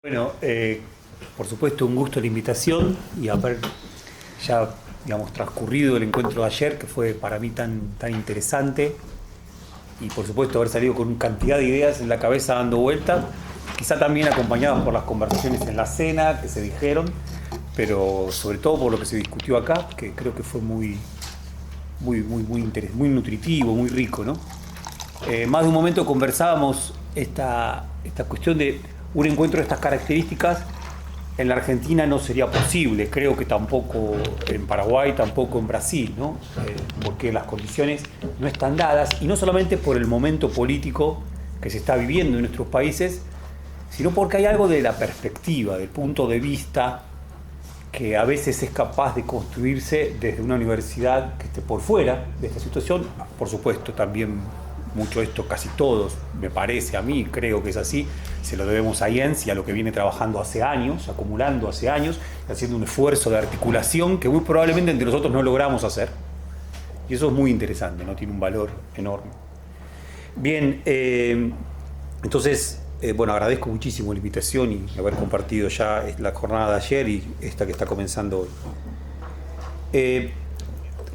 Bueno, por supuesto un gusto la invitación y haber ya, digamos, transcurrido el encuentro de ayer, que fue para mí tan interesante, y por supuesto haber salido con cantidad de ideas en la cabeza dando vueltas, quizá también acompañadas por las conversaciones en la cena que se dijeron, pero sobre todo por lo que se discutió acá, que creo que fue muy nutritivo, muy rico, ¿no? Más de un momento conversábamos esta cuestión de un encuentro de estas características en la Argentina no sería posible, creo que tampoco en Paraguay, tampoco en Brasil, ¿no? Porque las condiciones no están dadas, y no solamente por el momento político que se está viviendo en nuestros países, sino porque hay algo de la perspectiva, del punto de vista que a veces es capaz de construirse desde una universidad que esté por fuera de esta situación. Por supuesto, también mucho esto, casi todos, me parece a mí, creo que es así, se lo debemos a Jens y a lo que viene trabajando hace años, acumulando hace años, haciendo un esfuerzo de articulación que muy probablemente entre nosotros no logramos hacer. Y eso es muy interesante, ¿no? Tiene un valor enorme. Bien, entonces, bueno, agradezco muchísimo la invitación y haber compartido ya la jornada de ayer y esta que está comenzando hoy.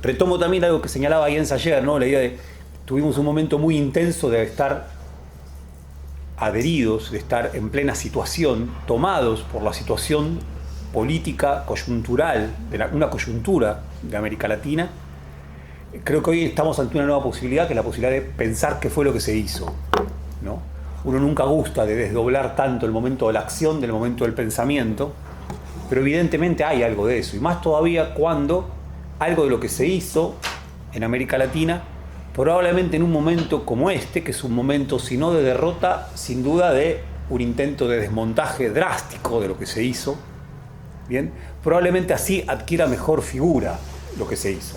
Retomo también algo que señalaba Jens ayer, ¿no? La idea de tuvimos un momento muy intenso de estar adheridos, de estar en plena situación, tomados por la situación política coyuntural, una coyuntura de América Latina. Creo que hoy estamos ante una nueva posibilidad, que es la posibilidad de pensar qué fue lo que se hizo, ¿no? Uno nunca gusta de desdoblar tanto el momento de la acción del momento del pensamiento, pero evidentemente hay algo de eso, y más todavía cuando algo de lo que se hizo en América Latina, probablemente en un momento como este, que es un momento si no de derrota, sin duda de un intento de desmontaje drástico de lo que se hizo, ¿bien? Probablemente así adquiera mejor figura lo que se hizo.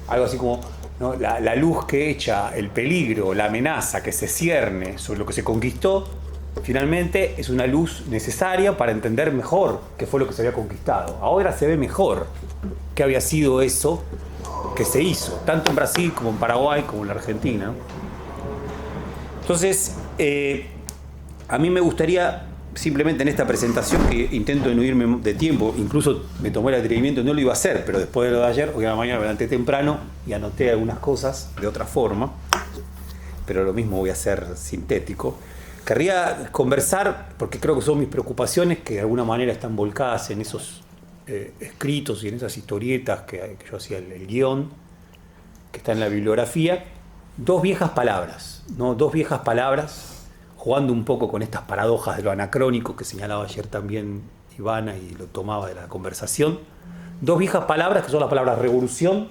Algo así como, ¿no? La luz que echa el peligro, la amenaza que se cierne sobre lo que se conquistó, finalmente es una luz necesaria para entender mejor qué fue lo que se había conquistado. Ahora se ve mejor qué había sido eso que se hizo, tanto en Brasil como en Paraguay, como en la Argentina. Entonces, a mí me gustaría simplemente en esta presentación, que intento no irme de tiempo, incluso me tomé el atrevimiento, no lo iba a hacer, pero después de lo de ayer, hoy a la mañana me levanté temprano y anoté algunas cosas de otra forma, pero lo mismo voy a hacer sintético. Querría conversar, porque creo que son mis preocupaciones que de alguna manera están volcadas en esos escritos y en esas historietas que yo hacía, el guión que está en la bibliografía, dos viejas palabras, ¿no? Dos viejas palabras, jugando un poco con estas paradojas de lo anacrónico que señalaba ayer también Ivana y lo tomaba de la conversación. Dos viejas palabras que son las palabras revolución,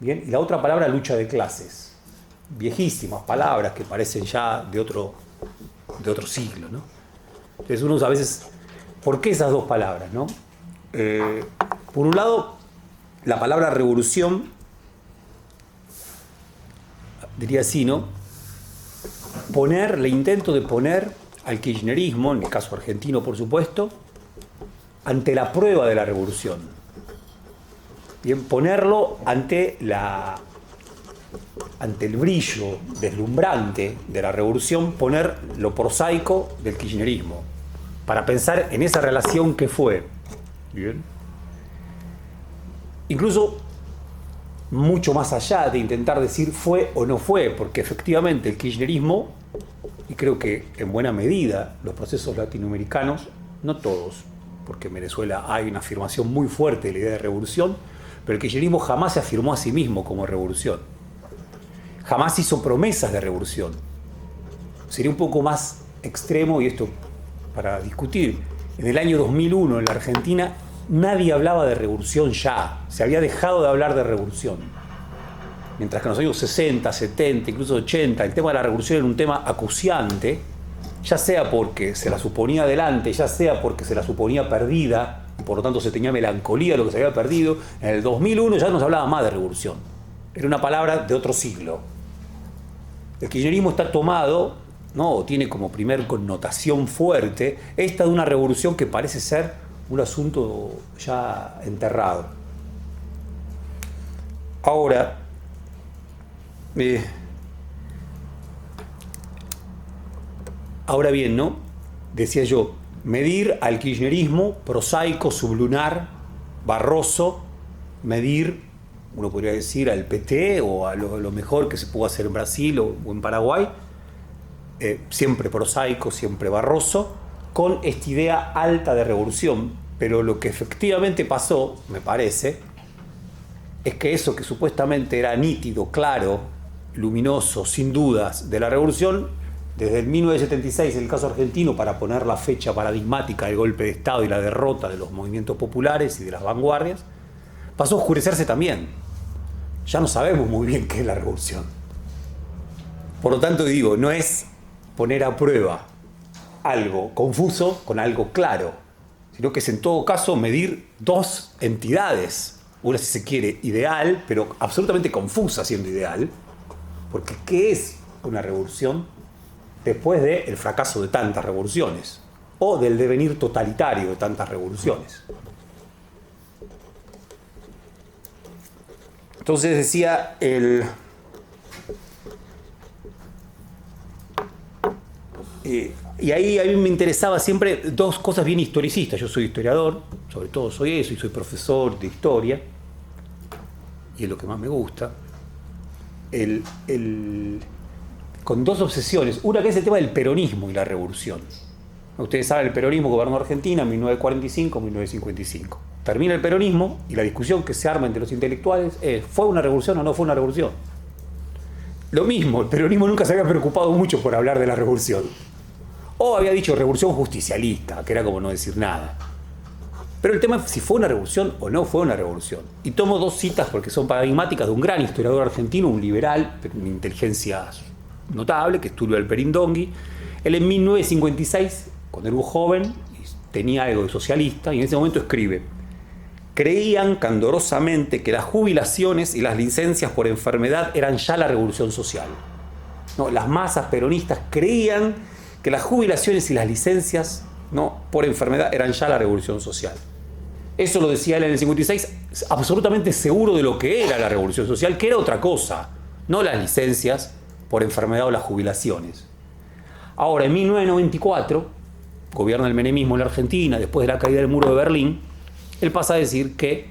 ¿bien? Y la otra palabra lucha de clases. Viejísimas palabras que parecen ya de otro siglo, ¿no? Entonces uno a veces, ¿por qué esas dos palabras, no? Por un lado, la palabra revolución, diría así, ¿no? El intento de poner al kirchnerismo, en el caso argentino por supuesto, ante la prueba de la revolución. Bien, ponerlo ante el brillo deslumbrante de la revolución, poner lo prosaico del kirchnerismo, para pensar en esa relación que fue. Bien. Incluso mucho más allá de intentar decir fue o no fue, porque efectivamente el kirchnerismo, y creo que en buena medida los procesos latinoamericanos, no todos, porque en Venezuela hay una afirmación muy fuerte de la idea de revolución, pero el kirchnerismo jamás se afirmó a sí mismo como revolución. Jamás hizo promesas de revolución. Sería un poco más extremo, y esto para discutir, en el año 2001 en la Argentina nadie hablaba de revolución ya, se había dejado de hablar de revolución. Mientras que en los años 60, 70, incluso 80, el tema de la revolución era un tema acuciante, ya sea porque se la suponía adelante, ya sea porque se la suponía perdida, y por lo tanto se tenía melancolía de lo que se había perdido. En el 2001 ya no se hablaba más de revolución, era una palabra de otro siglo. El kirchnerismo está tomado, ¿no? Tiene como primer connotación fuerte esta de una revolución que parece ser un asunto ya enterrado. Ahora, ahora bien, ¿no? Decía yo, medir al kirchnerismo prosaico, sublunar, barroso, medir, uno podría decir, al PT o a lo mejor que se pudo hacer en Brasil o en Paraguay, siempre prosaico, siempre barroso, con esta idea alta de revolución. Pero lo que efectivamente pasó, me parece, es que eso que supuestamente era nítido, claro, luminoso, sin dudas, de la revolución, desde el 1976, en el caso argentino, para poner la fecha paradigmática del golpe de Estado y la derrota de los movimientos populares y de las vanguardias, pasó a oscurecerse también. Ya no sabemos muy bien qué es la revolución. Por lo tanto, digo, no es poner a prueba algo confuso con algo claro, sino que es en todo caso medir dos entidades, una si se quiere ideal, pero absolutamente confusa siendo ideal, porque ¿qué es una revolución después del fracaso de tantas revoluciones o del devenir totalitario de tantas revoluciones? Entonces decía y ahí a mí me interesaba siempre dos cosas bien historicistas. Yo soy historiador, sobre todo soy eso, y soy profesor de historia, y es lo que más me gusta. Con dos obsesiones. Una que es el tema del peronismo y la revolución. Ustedes saben, el peronismo gobernó Argentina en 1945-1955. Termina el peronismo y la discusión que se arma entre los intelectuales es: ¿fue una revolución o no fue una revolución? Lo mismo, el peronismo nunca se había preocupado mucho por hablar de la revolución. O había dicho revolución justicialista, que era como no decir nada. Pero el tema es si fue una revolución o no fue una revolución. Y tomo dos citas porque son paradigmáticas de un gran historiador argentino, un liberal, de inteligencia notable, que es Tulio Alperindongui. Él en 1956, cuando era un joven, tenía algo de socialista, y en ese momento escribe: creían candorosamente que las jubilaciones y las licencias por enfermedad eran ya la revolución social. No, las masas peronistas creían que las jubilaciones y las licencias, no, por enfermedad eran ya la revolución social. Eso lo decía él en el 56, absolutamente seguro de lo que era la revolución social, que era otra cosa, no las licencias por enfermedad o las jubilaciones. Ahora, en 1994, gobierna el menemismo en la Argentina, después de la caída del muro de Berlín, él pasa a decir que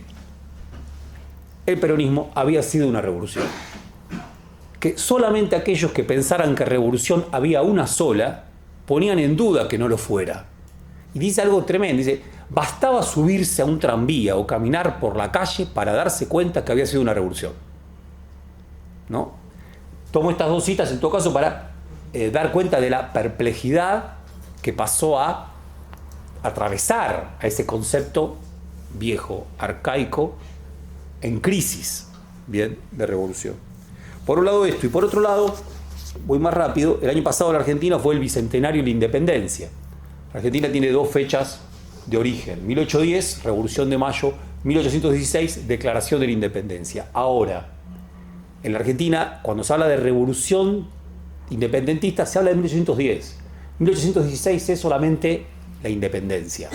el peronismo había sido una revolución. Que solamente aquellos que pensaran que revolución había una sola, ponían en duda que no lo fuera. Y dice algo tremendo, dice: bastaba subirse a un tranvía o caminar por la calle para darse cuenta que había sido una revolución. ¿No? Tomo estas dos citas en todo caso para dar cuenta de la perplejidad que pasó a atravesar a ese concepto viejo, arcaico, en crisis, bien, de revolución. Por un lado esto, y por otro lado, voy más rápido, el año pasado en la Argentina fue el bicentenario de la independencia. La Argentina tiene dos fechas de origen: 1810, Revolución de Mayo; 1816, Declaración de la Independencia. Ahora, en la Argentina, cuando se habla de revolución independentista, se habla de 1810. 1816 es solamente la independencia,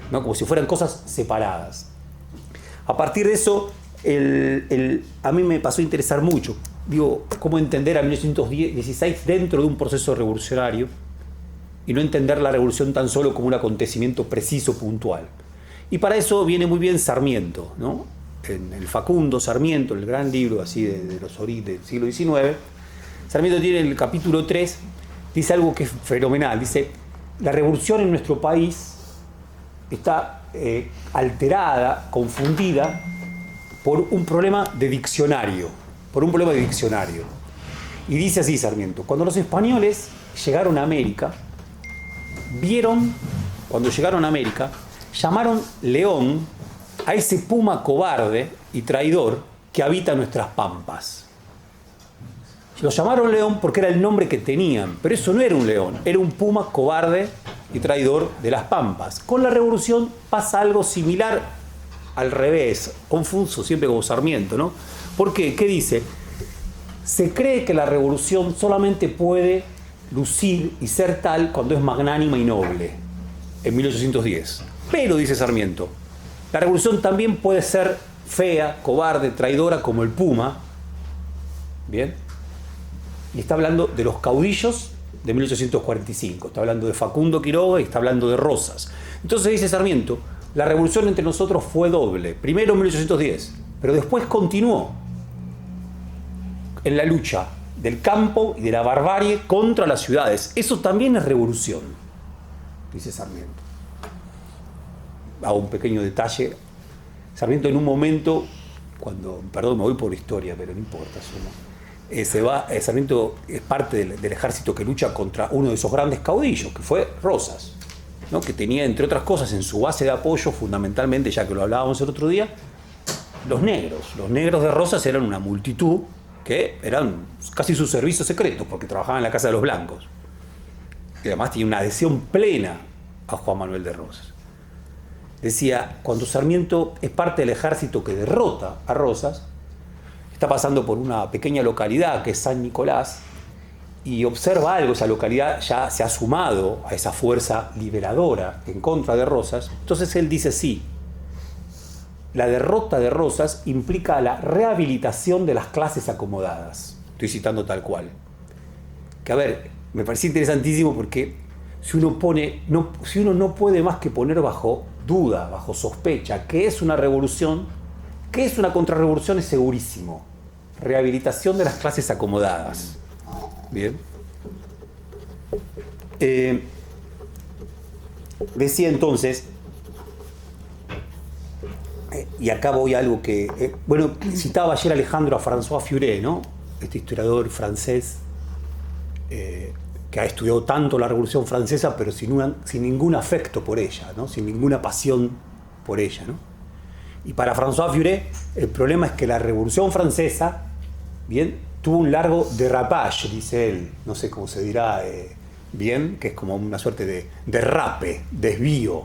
¿no? Como si fueran cosas separadas. A partir de eso, a mí me pasó a interesar mucho, digo, cómo entender a 1916 dentro de un proceso revolucionario y no entender la revolución tan solo como un acontecimiento preciso, puntual. Y para eso viene muy bien Sarmiento, ¿no? En el Facundo Sarmiento, el gran libro así de los orígenes del siglo XIX, Sarmiento tiene en el capítulo 3, dice algo que es fenomenal, dice: la revolución en nuestro país está alterada, confundida por un problema de diccionario, Y dice así Sarmiento: cuando los españoles llegaron a América, llamaron león a ese puma cobarde y traidor que habita nuestras pampas. Lo llamaron león porque era el nombre que tenían, pero eso no era un león, era un puma cobarde y traidor de las pampas. Con la revolución pasa algo similar, al revés, confuso siempre como Sarmiento, ¿no? ¿Por qué? ¿Qué dice? Se cree que la revolución solamente puede lucir y ser tal cuando es magnánima y noble, en 1810. Pero, dice Sarmiento, la revolución también puede ser fea, cobarde, traidora, como el puma. ¿Bien? Y está hablando de los caudillos de 1845. Está hablando de Facundo Quiroga y está hablando de Rosas. Entonces dice Sarmiento, la revolución entre nosotros fue doble. Primero en 1810, pero después continuó en la lucha del campo y de la barbarie contra las ciudades. Eso también es revolución, dice Sarmiento. Hago un pequeño detalle. Sarmiento en un momento, perdón, me voy por historia, pero no importa eso, ¿no? Sarmiento es parte del ejército que lucha contra uno de esos grandes caudillos, que fue Rosas, ¿no? Que tenía, entre otras cosas, en su base de apoyo, fundamentalmente, ya que lo hablábamos el otro día, los negros. Los negros de Rosas eran una multitud que eran casi sus servicios secretos, porque trabajaban en la casa de los blancos. Y además tenía una adhesión plena a Juan Manuel de Rosas. Decía, cuando Sarmiento es parte del ejército que derrota a Rosas, está pasando por una pequeña localidad que es San Nicolás, y observa algo, esa localidad ya se ha sumado a esa fuerza liberadora en contra de Rosas. Entonces él dice, sí, la derrota de Rosas implica la rehabilitación de las clases acomodadas. Estoy citando tal cual. Que a ver, me parece interesantísimo porque si uno no puede más que poner bajo duda, bajo sospecha, que es una revolución, que es una contrarrevolución, es segurísimo. Rehabilitación de las clases acomodadas. Bien. Decía entonces, y acá voy a algo que, citaba ayer Alejandro a François Furet, ¿no? Este historiador francés que ha estudiado tanto la Revolución Francesa, pero sin ningún afecto por ella, ¿no? Sin ninguna pasión por ella, ¿no? Y para François Furet, el problema es que la Revolución Francesa, bien, tuvo un largo derrapage, dice él, no sé cómo se dirá bien, que es como una suerte de derrape, desvío,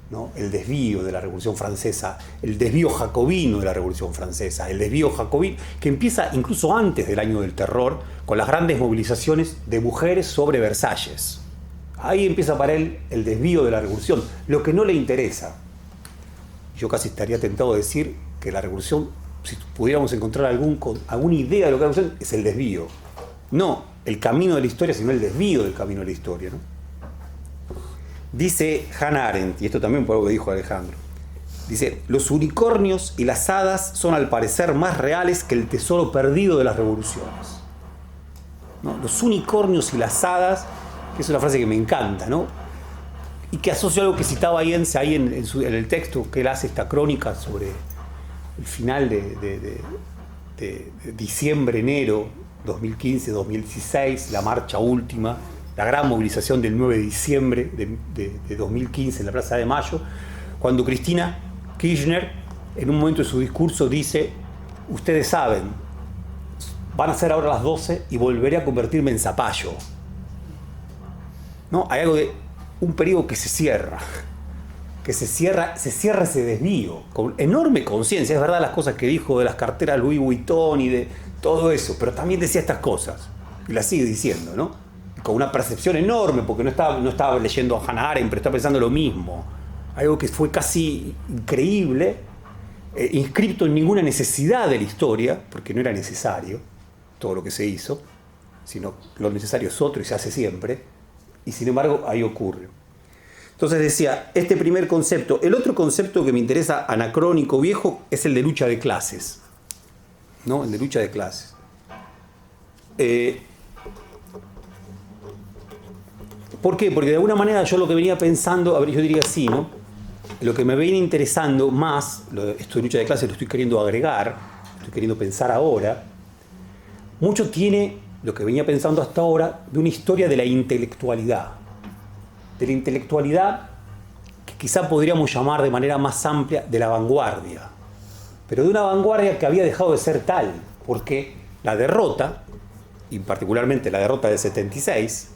¿no? El desvío de la Revolución Francesa, el desvío jacobino de la Revolución Francesa, el desvío jacobino que empieza incluso antes del año del terror, con las grandes movilizaciones de mujeres sobre Versalles. Ahí empieza para él el desvío de la Revolución, lo que no le interesa. Yo casi estaría tentado de decir que la Revolución, si pudiéramos encontrar alguna idea de lo que es la Revolución, es el desvío. No el camino de la historia, sino el desvío del camino de la historia, ¿no? Dice Hannah Arendt, y esto también fue algo que dijo Alejandro, dice, los unicornios y las hadas son al parecer más reales que el tesoro perdido de las revoluciones. ¿No? Los unicornios y las hadas, que es una frase que me encanta, ¿no? Y que asocia algo que citaba ahí en el texto que él hace, esta crónica sobre el final de diciembre, enero 2015-2016, la marcha última, la gran movilización del 9 de diciembre de 2015 en la Plaza de Mayo, cuando Cristina Kirchner, en un momento de su discurso, dice, ustedes saben, van a ser ahora las 12 y volveré a convertirme en zapallo. ¿No? Hay algo de un periodo que se cierra ese desvío, con enorme conciencia. Es verdad las cosas que dijo de las carteras Louis Vuitton y de todo eso, pero también decía estas cosas, y las sigue diciendo, ¿no? Con una percepción enorme, porque no estaba leyendo a Hannah Arendt, pero estaba pensando lo mismo. Algo que fue casi increíble, inscripto en ninguna necesidad de la historia, porque no era necesario todo lo que se hizo, sino lo necesario es otro y se hace siempre, y sin embargo ahí ocurre. Entonces decía, este primer concepto. El otro concepto que me interesa, anacrónico, viejo, es el de lucha de clases, ¿no? El de lucha de clases. ¿Por qué? Porque de alguna manera yo lo que venía pensando, yo diría así, ¿no? Lo que me viene interesando más, esto de lucha de clases lo estoy queriendo agregar, estoy queriendo pensar ahora, mucho tiene lo que venía pensando hasta ahora de una historia de la intelectualidad. De la intelectualidad que quizá podríamos llamar de manera más amplia de la vanguardia. Pero de una vanguardia que había dejado de ser tal, porque la derrota, y particularmente la derrota del 76,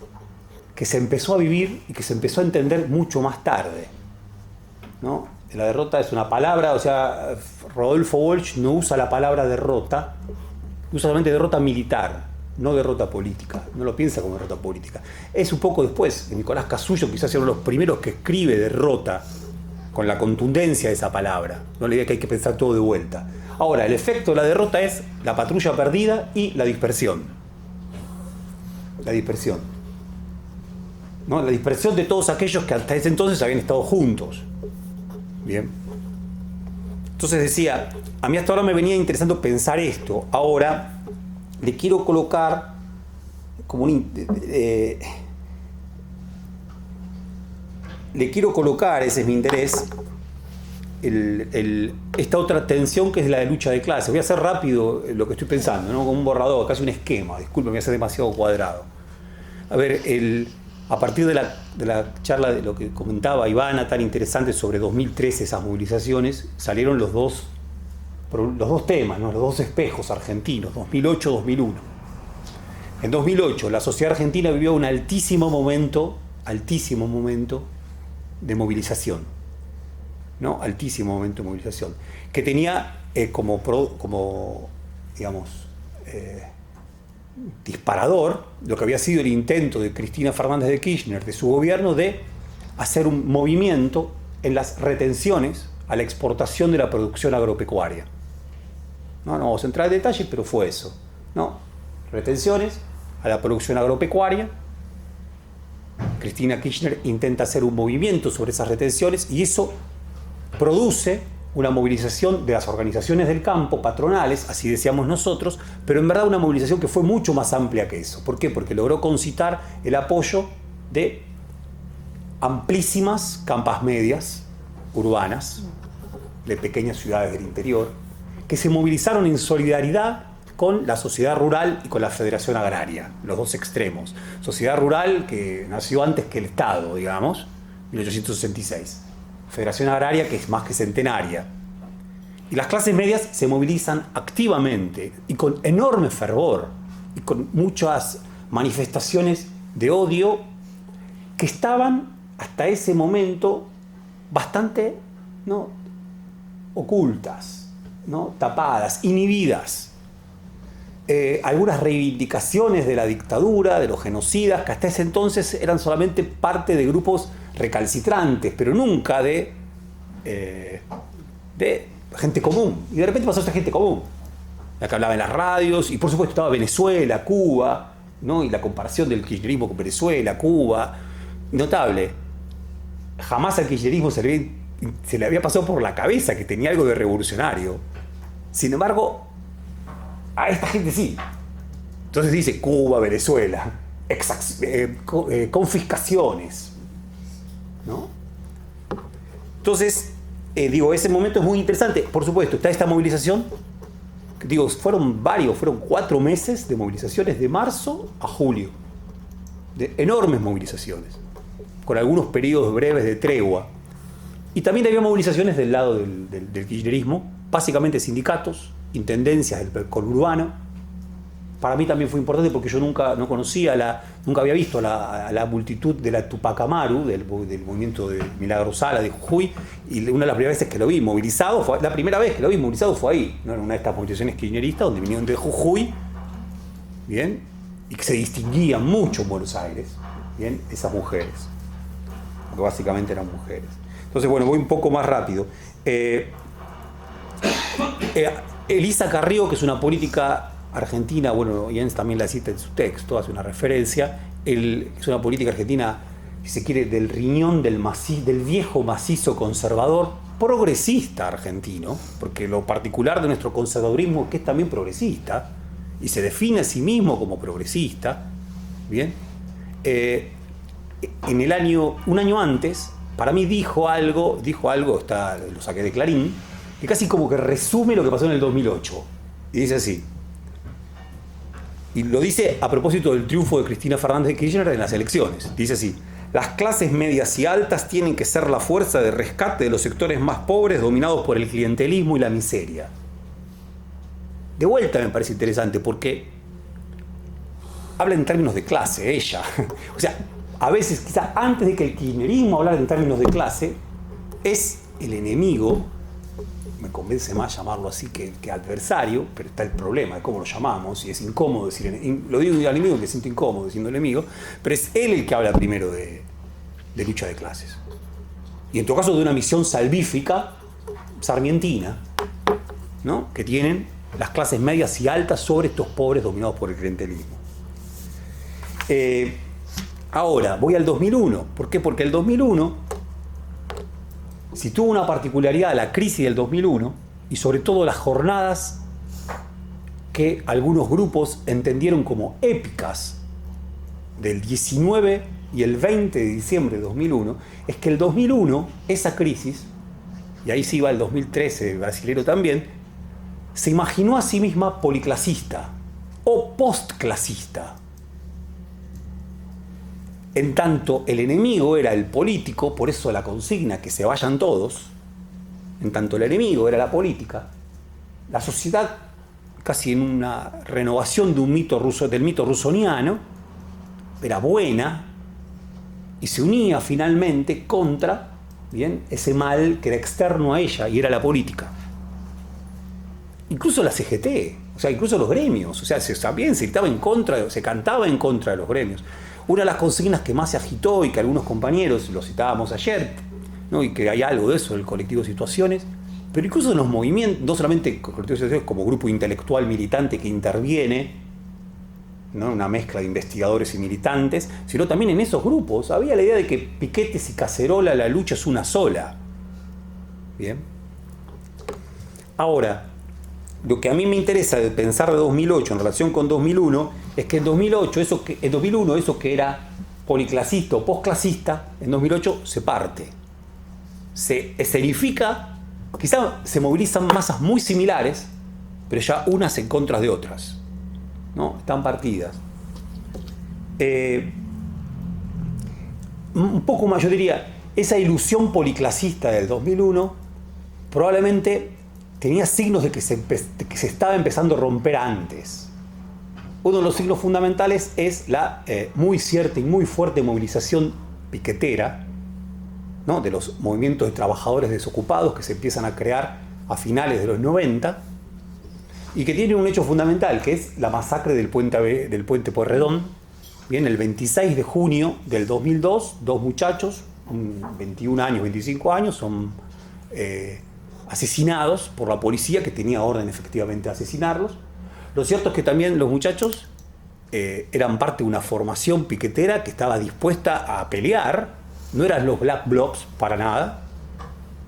que se empezó a vivir y que se empezó a entender mucho más tarde, ¿no? La derrota es una palabra, o sea, Rodolfo Walsh no usa la palabra derrota, usa solamente derrota militar, no derrota política, no lo piensa como derrota política. Es un poco después, Nicolás Casullo quizás sea uno de los primeros que escribe derrota con la contundencia de esa palabra, no la idea que hay que pensar todo de vuelta. Ahora, el efecto de la derrota es la patrulla perdida y la dispersión. La dispersión. ¿no? La dispersión de todos aquellos que hasta ese entonces habían estado juntos. Bien. Entonces decía, a mí hasta ahora me venía interesando pensar esto. Ahora le quiero colocar como le quiero colocar, ese es mi interés, esta otra tensión que es la de lucha de clases. Voy a hacer rápido lo que estoy pensando, ¿no? Como un borrador, casi un esquema. Disculpe, me hace demasiado cuadrado. A ver, a partir de la charla de lo que comentaba Ivana, tan interesante sobre 2013, esas movilizaciones, salieron los dos temas, ¿no? Los dos espejos argentinos, 2008-2001. En 2008, la sociedad argentina vivió un altísimo momento de movilización, ¿no? Altísimo momento de movilización, que tenía disparador lo que había sido el intento de Cristina Fernández de Kirchner, de su gobierno, de hacer un movimiento en las retenciones a la exportación de la producción agropecuaria. No vamos a entrar en detalles, pero fue eso, ¿no? Retenciones a la producción agropecuaria. Cristina Kirchner intenta hacer un movimiento sobre esas retenciones y eso produce una movilización de las organizaciones del campo, patronales, así decíamos nosotros, pero en verdad una movilización que fue mucho más amplia que eso. ¿Por qué? Porque logró concitar el apoyo de amplísimas campas medias urbanas, de pequeñas ciudades del interior, que se movilizaron en solidaridad con la sociedad rural y con la Federación Agraria, los dos extremos. Sociedad rural que nació antes que el Estado, digamos, 1866. Federación Agraria que es más que centenaria. Y las clases medias se movilizan activamente y con enorme fervor y con muchas manifestaciones de odio que estaban hasta ese momento bastante, ¿no?, ocultas, ¿no?, tapadas, inhibidas. Algunas reivindicaciones de la dictadura, de los genocidas, que hasta ese entonces eran solamente parte de grupos recalcitrantes, pero nunca de gente común. Y de repente pasó esta gente común, la que hablaba en las radios, y por supuesto estaba Venezuela, Cuba, ¿no?, y la comparación del kirchnerismo con Venezuela, Cuba, notable. Jamás al kirchnerismo se le había pasado por la cabeza que tenía algo de revolucionario. Sin embargo, a esta gente sí. Entonces dice Cuba, Venezuela, confiscaciones, ¿no? Entonces, ese momento es muy interesante. Por supuesto, está esta movilización. Fueron 4 meses de movilizaciones de marzo a julio. De enormes movilizaciones, con algunos periodos breves de tregua. Y también había movilizaciones del lado del kirchnerismo, básicamente sindicatos, intendencias del conurbano. Para mí también fue importante porque yo nunca había visto a la multitud de la Tupac Amaru, del movimiento de Milagro Sala de Jujuy, y una de las primeras veces que lo vi movilizado, la primera vez que lo vi movilizado fue ahí, ¿no? En una de estas movilizaciones kirchneristas donde vinieron de Jujuy, ¿bien?, y que se distinguían mucho en Buenos Aires, ¿bien?, esas mujeres, porque básicamente eran mujeres. Entonces, bueno, voy un poco más rápido. Elisa Carrió, que es una política argentina, bueno, Jens también la cita en su texto, hace una referencia, es una política argentina, si se quiere, del riñón del viejo macizo conservador, progresista argentino, porque lo particular de nuestro conservadurismo es que es también progresista, y se define a sí mismo como progresista, ¿bien? Un año antes, para mí dijo algo, lo saqué de Clarín, que casi como que resume lo que pasó en el 2008. Y dice así, y lo dice a propósito del triunfo de Cristina Fernández de Kirchner en las elecciones. Dice así: las clases medias y altas tienen que ser la fuerza de rescate de los sectores más pobres dominados por el clientelismo y la miseria. De vuelta me parece interesante porque habla en términos de clase ella. O sea, a veces quizá antes de que el kirchnerismo hablara en términos de clase, es el enemigo, me convence más llamarlo así que adversario, pero está el problema de cómo lo llamamos, y es incómodo decir, lo digo al enemigo, me siento incómodo diciendo enemigo, pero es él el que habla primero de lucha de clases. Y en todo caso de una misión salvífica, sarmientina, ¿no?, que tienen las clases medias y altas sobre estos pobres dominados por el clientelismo. Ahora, voy al 2001. ¿Por qué? Porque el 2001, si tuvo una particularidad la crisis del 2001, y sobre todo las jornadas que algunos grupos entendieron como épicas del 19 y el 20 de diciembre de 2001, es que el 2001, esa crisis, y ahí sí va el 2013 brasilero también, se imaginó a sí misma policlasista o postclasista. En tanto el enemigo era el político, por eso la consigna que se vayan todos, en tanto el enemigo era la política, la sociedad, casi en una renovación de un mito ruso, del mito rusoniano, era buena y se unía finalmente contra, bien, ese mal que era externo a ella y era la política. Incluso la CGT, o sea, incluso los gremios, o sea, también se gritaba en contra, se cantaba en contra de los gremios. Una de las consignas que más se agitó y que algunos compañeros, lo citábamos ayer, ¿no? Y que hay algo de eso del colectivo Situaciones, pero incluso en los movimientos, no solamente colectivo Situaciones como grupo intelectual militante que interviene, ¿no? Una mezcla de investigadores y militantes, sino también en esos grupos había la idea de que piquetes y cacerola, la lucha es una sola. Bien. Ahora, lo que a mí me interesa de pensar de 2008 en relación con 2001 es que en 2001 eso que era policlasista o postclasista, en 2008 se parte. Se escenifica, quizá se movilizan masas muy similares, pero ya unas en contra de otras, ¿no? Están partidas. Un poco más, yo diría, esa ilusión policlasista del 2001 probablemente tenía signos de que se estaba empezando a romper antes. Uno de los signos fundamentales es la muy cierta y muy fuerte movilización piquetera, ¿no? De los movimientos de trabajadores desocupados que se empiezan a crear a finales de los 90 y que tiene un hecho fundamental, que es la masacre del puente Pueyrredón. Bien, el 26 de junio del 2002, dos muchachos, 21 años, 25 años, son asesinados por la policía que tenía orden efectivamente de asesinarlos. Lo cierto es que también los muchachos eran parte de una formación piquetera que estaba dispuesta a pelear, no eran los Black Blocs para nada,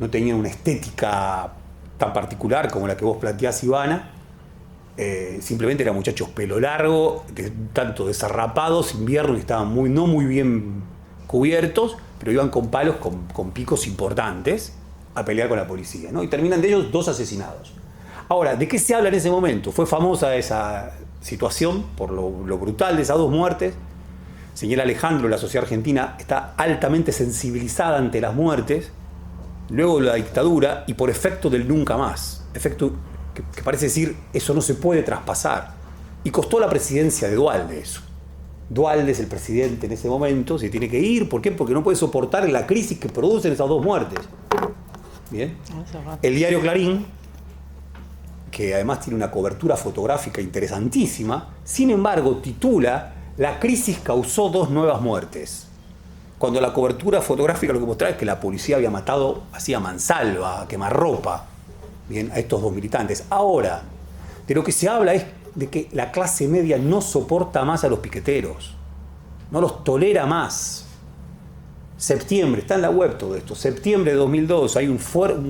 no tenían una estética tan particular como la que vos planteás, Ivana, simplemente eran muchachos pelo largo, tanto desarrapados, invierno, y estaban no muy bien cubiertos, pero iban con palos con picos importantes a pelear con la policía, ¿no? Y terminan de ellos 2 asesinados. Ahora, ¿de qué se habla en ese momento? Fue famosa esa situación por lo brutal de esas 2 muertes. Señala Alejandro, la sociedad argentina está altamente sensibilizada ante las muertes, luego de la dictadura y por efecto del nunca más. Efecto que parece decir, eso no se puede traspasar. Y costó la presidencia de Duhalde eso. Duhalde es el presidente en ese momento, se tiene que ir. ¿Por qué? Porque no puede soportar la crisis que producen esas 2 muertes. Bien. El diario Clarín, que además tiene una cobertura fotográfica interesantísima, sin embargo titula "La crisis causó 2 nuevas muertes", cuando la cobertura fotográfica lo que mostraba es que la policía había matado así a mansalva, a quemarropa, bien, a estos 2 militantes. Ahora, de lo que se habla es de que la clase media no soporta más a los piqueteros, no los tolera más. Septiembre, está en la web todo esto, septiembre de 2002, hay un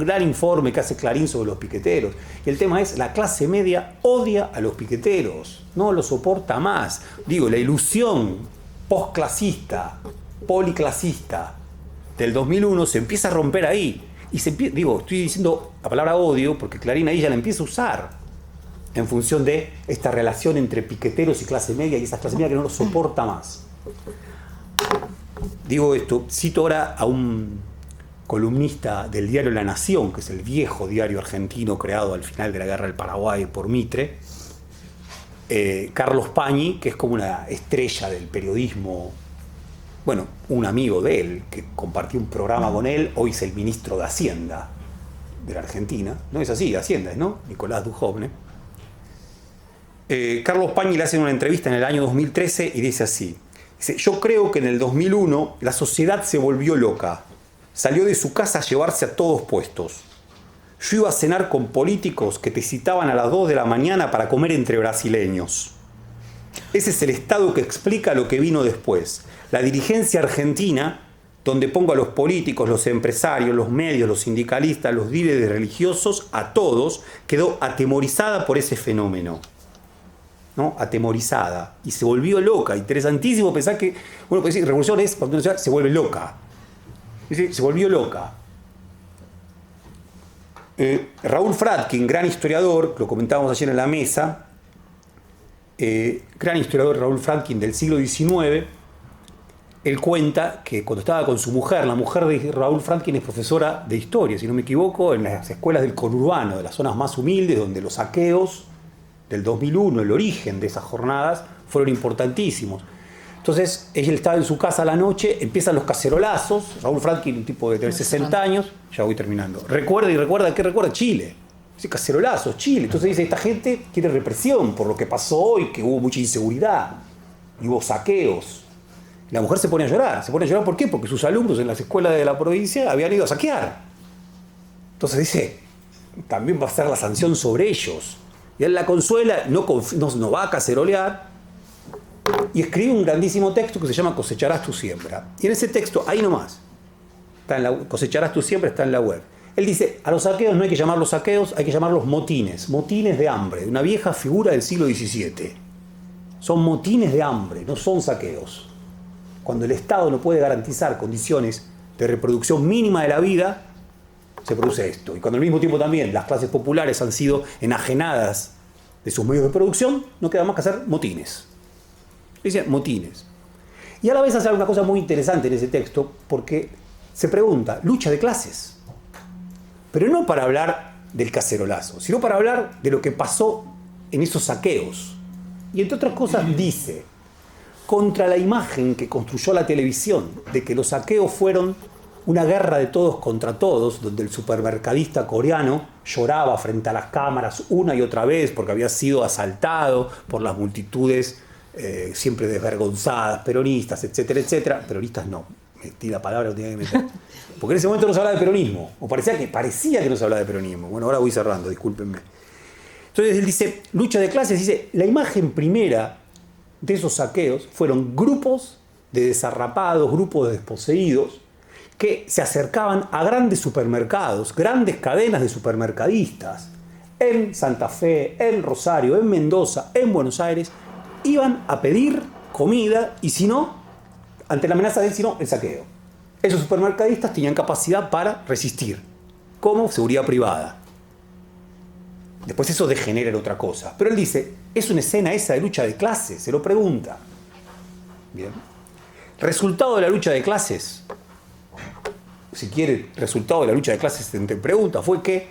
gran informe que hace Clarín sobre los piqueteros. Y el tema es, la clase media odia a los piqueteros, no los soporta más. Digo, la ilusión postclasista, policlasista del 2001 se empieza a romper ahí. Y estoy diciendo la palabra odio porque Clarín ahí ya la empieza a usar en función de esta relación entre piqueteros y clase media, y esa clase media que no los soporta más. Digo esto, cito ahora a un columnista del diario La Nación, que es el viejo diario argentino creado al final de la Guerra del Paraguay por Mitre, Carlos Pañi, que es como una estrella del periodismo, bueno, un amigo de él, que compartió un programa con él, hoy es el ministro de Hacienda de la Argentina, ¿no es así? Hacienda, ¿no? Nicolás Dujovne. Carlos Pañi le hace una entrevista en el año 2013 y dice así: yo creo que en el 2001 la sociedad se volvió loca. Salió de su casa a llevarse a todos puestos. Yo iba a cenar con políticos que te citaban a las 2 de la mañana para comer entre brasileños. Ese es el Estado que explica lo que vino después. La dirigencia argentina, donde pongo a los políticos, los empresarios, los medios, los sindicalistas, los líderes religiosos, a todos, quedó atemorizada por ese fenómeno, ¿no? Atemorizada. Y se volvió loca. Interesantísimo pensar que, bueno, puede decir, revolución es cuando una ciudad se vuelve loca. Es decir, se volvió loca. Raúl Fradkin, gran historiador, lo comentábamos ayer en la mesa, gran historiador Raúl Fradkin del siglo XIX, él cuenta que cuando estaba con su mujer, la mujer de Raúl Fradkin es profesora de historia, si no me equivoco, en las escuelas del conurbano, de las zonas más humildes, donde los saqueos del 2001, el origen de esas jornadas, fueron importantísimos. Entonces, ella estaba en su casa a la noche, empiezan los cacerolazos. Raúl Fradkin, un tipo de 60 años, ya voy terminando. Recuerda, ¿qué recuerda? Chile. Dice cacerolazos, Chile. Entonces dice, esta gente quiere represión por lo que pasó hoy, que hubo mucha inseguridad, y hubo saqueos. La mujer se pone a llorar. ¿Se pone a llorar por qué? Porque sus alumnos en las escuelas de la provincia habían ido a saquear. Entonces dice, también va a ser la sanción sobre ellos. Y él la consuela, no va a cacerolear. Y escribe un grandísimo texto que se llama Cosecharás tu siembra. Y en ese texto, ahí nomás, Cosecharás tu siembra, está en la web. Él dice, a los saqueos no hay que llamarlos saqueos, hay que llamarlos motines. Motines de hambre, una vieja figura del siglo XVII. Son motines de hambre, no son saqueos. Cuando el Estado no puede garantizar condiciones de reproducción mínima de la vida, se produce esto. Y cuando al mismo tiempo también las clases populares han sido enajenadas de sus medios de producción, no queda más que hacer motines. Dice motines. Y a la vez hace una cosa muy interesante en ese texto, porque se pregunta, lucha de clases. Pero no para hablar del cacerolazo, sino para hablar de lo que pasó en esos saqueos. Y entre otras cosas dice, contra la imagen que construyó la televisión, de que los saqueos fueron una guerra de todos contra todos, donde el supermercadista coreano lloraba frente a las cámaras una y otra vez porque había sido asaltado por las multitudes siempre desvergonzadas, peronistas, etcétera, etcétera. Peronistas no, metí la palabra, lo tenía que meter. Porque en ese momento no se hablaba de peronismo, o parecía que no se hablaba de peronismo. Bueno, ahora voy cerrando, discúlpenme. Entonces él dice, lucha de clases, dice, la imagen primera de esos saqueos fueron grupos de desarrapados, grupos de desposeídos, que se acercaban a grandes supermercados, grandes cadenas de supermercadistas, en Santa Fe, en Rosario, en Mendoza, en Buenos Aires, iban a pedir comida y si no, ante la amenaza del el saqueo. Esos supermercadistas tenían capacidad para resistir, como seguridad privada. Después eso degenera en otra cosa. Pero él dice, es una escena esa de lucha de clases, se lo pregunta. Bien. Resultado de la lucha de clases, si quiere, resultado de la lucha de clases entre preguntas, fue que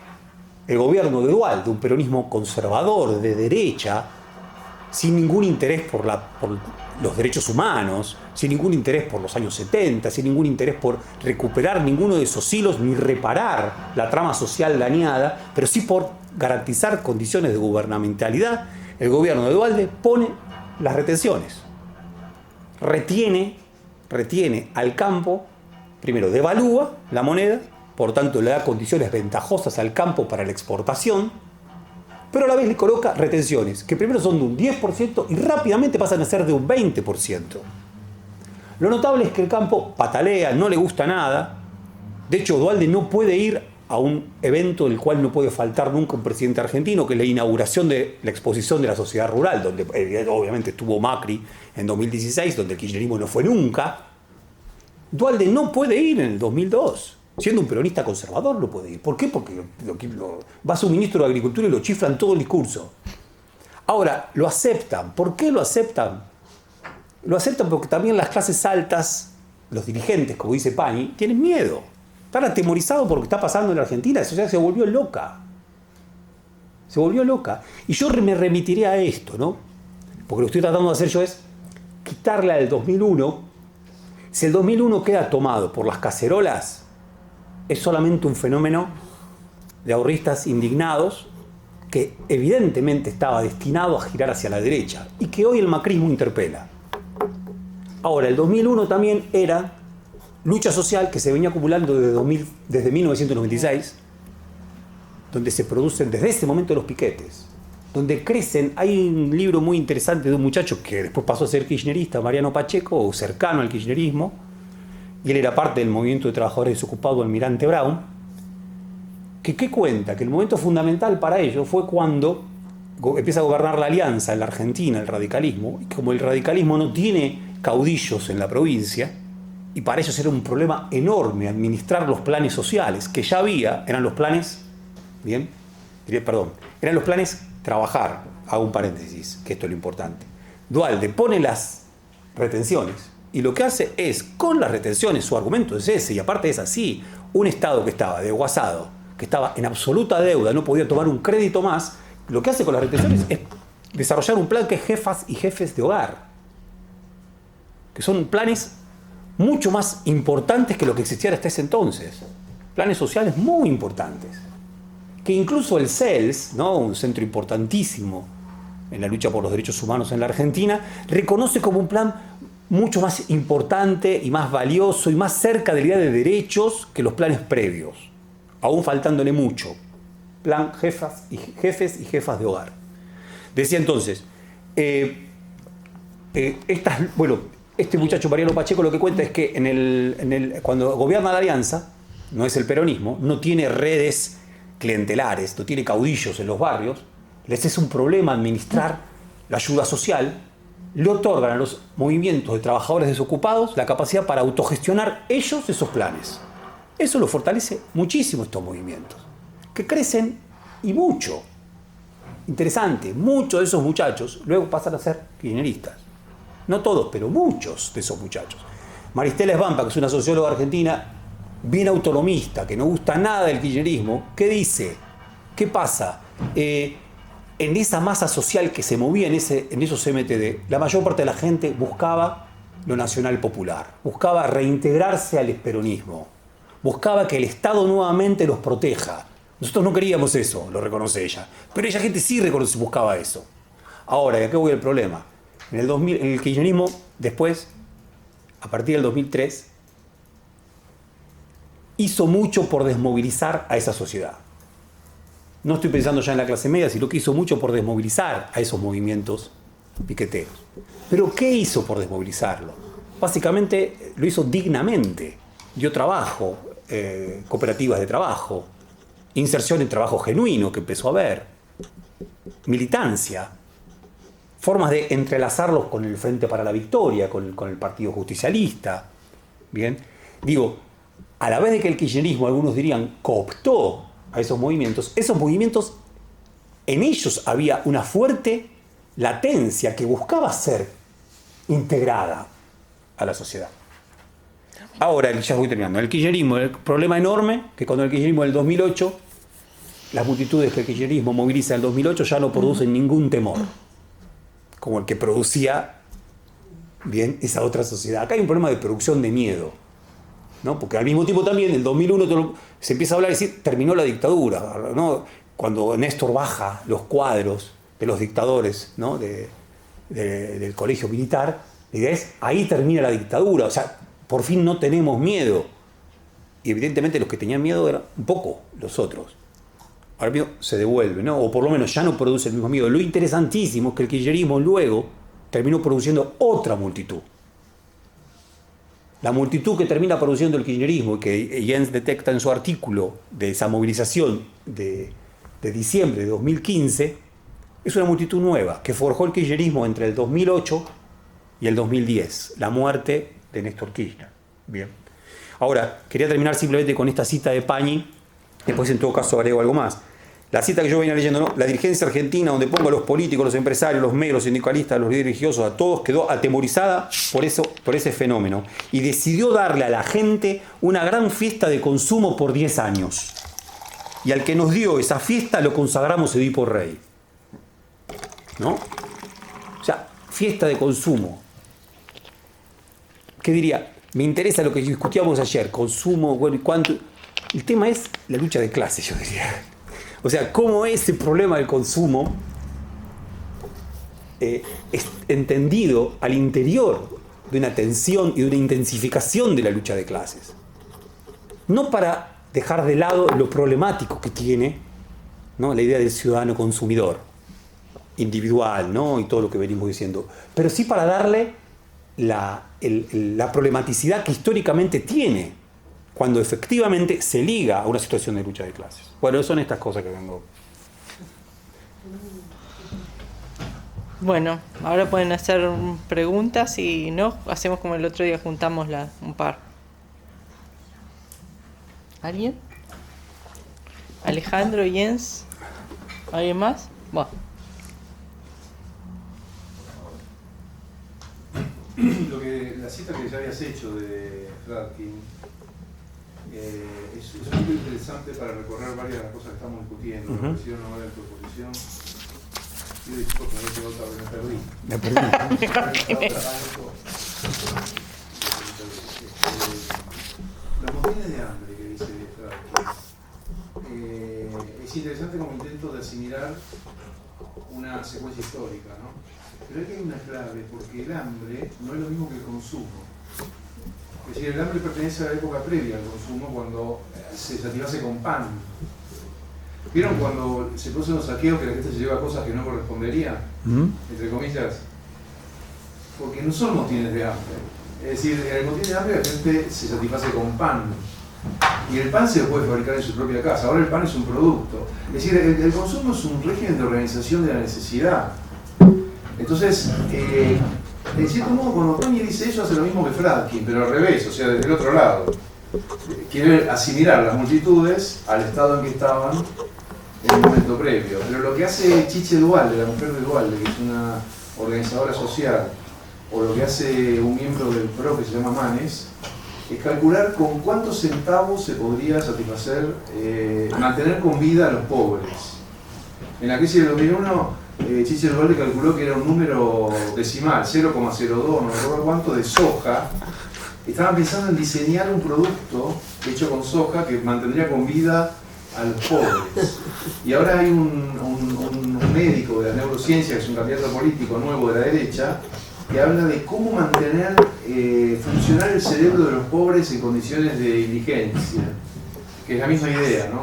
el gobierno de Duhalde, un peronismo conservador de derecha, sin ningún interés por los derechos humanos, sin ningún interés por los años 70, sin ningún interés por recuperar ninguno de esos hilos ni reparar la trama social dañada, pero sí por garantizar condiciones de gubernamentalidad, el gobierno de Duhalde pone las retenciones. Retiene al campo, primero devalúa la moneda, por tanto le da condiciones ventajosas al campo para la exportación, pero a la vez le coloca retenciones, que primero son de un 10% y rápidamente pasan a ser de un 20%. Lo notable es que el campo patalea, no le gusta nada. De hecho, Duhalde no puede ir a un evento del cual no puede faltar nunca un presidente argentino, que es la inauguración de la exposición de la sociedad rural, donde obviamente estuvo Macri en 2016, donde el kirchnerismo no fue nunca. Duhalde no puede ir en el 2002. Siendo un peronista conservador no puede ir. ¿Por qué? Porque va su ministro de Agricultura y lo chiflan todo el discurso. Ahora, lo aceptan. ¿Por qué lo aceptan? Lo aceptan porque también las clases altas, los dirigentes, como dice Pani, tienen miedo. Están atemorizados por lo que está pasando en la Argentina. La sociedad se volvió loca. Se volvió loca. Y yo me remitiré a esto, ¿no? Porque lo que estoy tratando de hacer yo es quitarle al 2001. Si el 2001 queda tomado por las cacerolas, es solamente un fenómeno de ahorristas indignados que evidentemente estaba destinado a girar hacia la derecha y que hoy el macrismo interpela. Ahora, el 2001 también era lucha social que se venía acumulando desde 1996, donde se producen desde ese momento los piquetes. donde crecen. Hay un libro muy interesante de un muchacho que después pasó a ser kirchnerista, Mariano Pacheco, o cercano al kirchnerismo, y él era parte del movimiento de trabajadores desocupados Almirante Brown, que cuenta que el momento fundamental para ellos fue cuando empieza a gobernar la Alianza en la Argentina, el radicalismo, y como el radicalismo no tiene caudillos en la provincia, y para ellos era un problema enorme administrar los planes sociales, que ya había, eran los planes, eran los planes trabajar, hago un paréntesis, que esto es lo importante. Duhalde pone las retenciones, y lo que hace es, con las retenciones, su argumento es ese, y aparte es así, un Estado que estaba desguazado, que estaba en absoluta deuda, no podía tomar un crédito más, lo que hace con las retenciones es desarrollar un plan que es jefas y jefes de hogar, que son planes mucho más importantes que lo que existía hasta ese entonces, planes sociales muy importantes, que incluso el CELS, ¿no?, un centro importantísimo en la lucha por los derechos humanos en la Argentina, reconoce como un plan mucho más importante y más valioso y más cerca de la idea de derechos que los planes previos, aún faltándole mucho. Plan jefes y jefas de hogar. Decía entonces, este muchacho Mariano Pacheco lo que cuenta es que cuando gobierna la Alianza, no es el peronismo, no tiene redes clientelares, no tiene caudillos en los barrios, les es un problema administrar la ayuda social, le otorgan a los movimientos de trabajadores desocupados la capacidad para autogestionar ellos esos planes. Eso lo fortalece muchísimo estos movimientos, que crecen y mucho. Interesante, muchos de esos muchachos luego pasan a ser kirchneristas. No todos, pero muchos de esos muchachos. Maristela Svampa, que es una socióloga argentina bien autonomista, que no gusta nada del kirchnerismo, ¿qué dice? ¿Qué pasa? En esa masa social que se movía en esos MTD, la mayor parte de la gente buscaba lo nacional popular, buscaba reintegrarse al peronismo, buscaba que el Estado nuevamente los proteja. Nosotros no queríamos eso, lo reconoce ella, pero ella gente sí buscaba eso. Ahora, y aquí voy al problema. En el kirchnerismo, después, a partir del 2003, hizo mucho por desmovilizar a esa sociedad. No estoy pensando ya en la clase media, sino que hizo mucho por desmovilizar a esos movimientos piqueteros. ¿Pero qué hizo por desmovilizarlo? Básicamente lo hizo dignamente. Dio trabajo, cooperativas de trabajo, inserción en trabajo genuino que empezó a haber, militancia, formas de entrelazarlos con el Frente para la Victoria, con el Partido Justicialista. Bien, digo, a la vez de que el kirchnerismo, algunos dirían, cooptó a esos movimientos, en ellos había una fuerte latencia que buscaba ser integrada a la sociedad. Ahora, ya voy terminando, el kirchnerismo, el problema enorme, que cuando el kirchnerismo del 2008, las multitudes que el kirchnerismo moviliza en el 2008 ya no producen ningún temor, como el que producía esa otra sociedad. Acá hay un problema de producción de miedo, ¿no? Porque al mismo tiempo también, en el 2001 se empieza a hablar y decir, terminó la dictadura, ¿no? Cuando Néstor baja los cuadros de los dictadores, ¿no?, del colegio militar, la idea es, ahí termina la dictadura, o sea, por fin no tenemos miedo. Y evidentemente los que tenían miedo eran un poco los otros. Ahora mismo se devuelve, ¿no? O por lo menos ya no produce el mismo miedo. Lo interesantísimo es que el kirchnerismo luego terminó produciendo otra multitud. La multitud que termina produciendo el kirchnerismo y que Jens detecta en su artículo de esa movilización de diciembre de 2015, es una multitud nueva que forjó el kirchnerismo entre el 2008 y el 2010, la muerte de Néstor Kirchner. Bien. Ahora, quería terminar simplemente con esta cita de Pañi, después en todo caso agrego algo más. La cita que yo venía leyendo, ¿no? La dirigencia argentina, donde pongo a los políticos, los empresarios, los medios, los sindicalistas, los líderes religiosos, a todos, quedó atemorizada por ese fenómeno y decidió darle a la gente una gran fiesta de consumo por 10 años. Y al que nos dio esa fiesta lo consagramos Edipo Rey. ¿No? O sea, fiesta de consumo. ¿Qué diría? Me interesa lo que discutíamos ayer, consumo, bueno, ¿cuánto? El tema es la lucha de clases, yo diría. O sea, cómo ese problema del consumo es entendido al interior de una tensión y de una intensificación de la lucha de clases. No para dejar de lado lo problemático que tiene, ¿no?, la idea del ciudadano consumidor, individual, ¿no? Y todo lo que venimos diciendo, pero sí para darle la problematicidad que históricamente tiene cuando efectivamente se liga a una situación de lucha de clases. Bueno, son estas cosas que vengo. Bueno, ahora pueden hacer preguntas y no, hacemos como el otro día, juntamos un par. ¿Alguien? Alejandro, Jens, ¿alguien más? Bueno. La cita que ya habías hecho de Fradkin es muy interesante para recorrer varias de las cosas que estamos discutiendo. Lo que hicieron ahora en tu exposición. Yo disculpo, me perdí. Los motines de hambre que dice Fradkin es interesante como intento de asimilar una secuencia histórica, ¿no? Pero aquí hay una clave, porque el hambre no es lo mismo que el consumo. Es decir, el hambre pertenece a la época previa al consumo, cuando se satisface con pan. ¿Vieron cuando se producen los saqueos que la gente se lleva cosas que no corresponderían? Entre comillas. Porque no son motines de hambre. Es decir, en el motín de hambre la gente se satisface con pan. Y el pan se lo puede fabricar en su propia casa. Ahora el pan es un producto. Es decir, el consumo es un régimen de organización de la necesidad. Entonces, en cierto modo, cuando Tony dice eso, hace lo mismo que Fradkin, pero al revés, o sea, desde el otro lado. Quiere asimilar las multitudes al estado en que estaban en el momento previo. Pero lo que hace Chiche Duhalde, la mujer de Duhalde, que es una organizadora social, o lo que hace un miembro del PRO que se llama Manes, es calcular con cuántos centavos se podría satisfacer, mantener con vida a los pobres. En la crisis del 2001, Chiche Duhalde calculó que era un número decimal, 0,02, no recuerdo cuánto, de soja. Estaban pensando en diseñar un producto hecho con soja que mantendría con vida a los pobres. Y ahora hay un médico de la neurociencia, que es un candidato político nuevo de la derecha, que habla de cómo mantener, funcionar el cerebro de los pobres en condiciones de indigencia, que es la misma idea, ¿no?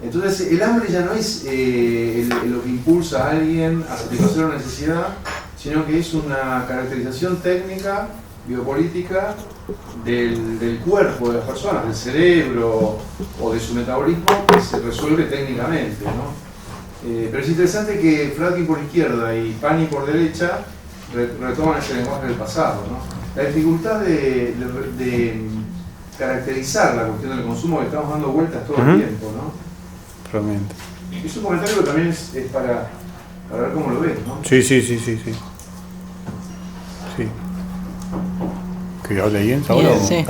Entonces, el hambre ya no es lo que impulsa a alguien a satisfacer una necesidad, sino que es una caracterización técnica, biopolítica, del cuerpo de las personas, del cerebro o de su metabolismo, que se resuelve técnicamente, ¿no? Pero es interesante que Fradkin por izquierda y Pani por derecha retoman ese lenguaje del pasado, ¿no? La dificultad de caracterizar la cuestión del consumo, que estamos dando vueltas todo el tiempo, ¿no? Realmente. Es un comentario que también es para ver cómo lo ves, ¿no? Sí. ¿Que hable Jens ahora? Sí.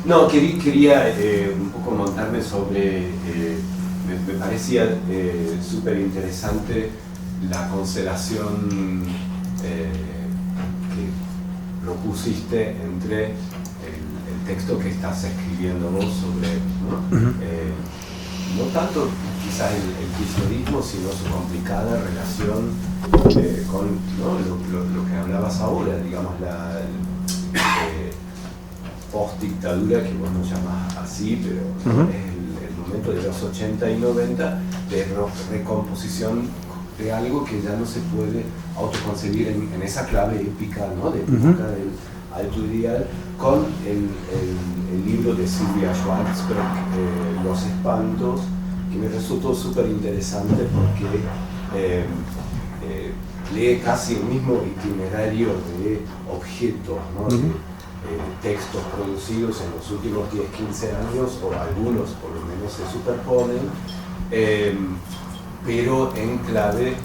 No, quería un poco montarme sobre, me parecía súper interesante la constelación que propusiste entre el texto que estás escribiendo vos sobre, ¿no? No tanto quizás el kirchnerismo, sino su complicada relación con, ¿no? lo que hablabas ahora, digamos, la post-dictadura, que vos no llamás así, pero ¿no? Es el momento de los 80 y 90 de recomposición de algo que ya no se puede autoconcebir en esa clave épica, ¿no? De época del alto ideal, con el libro de Silvia Schwarzberg, Los espantos, que me resultó súper interesante porque lee casi el mismo itinerario de objetos, ¿no? De textos producidos en los últimos 10-15 años, o algunos por lo menos se superponen, pero en clave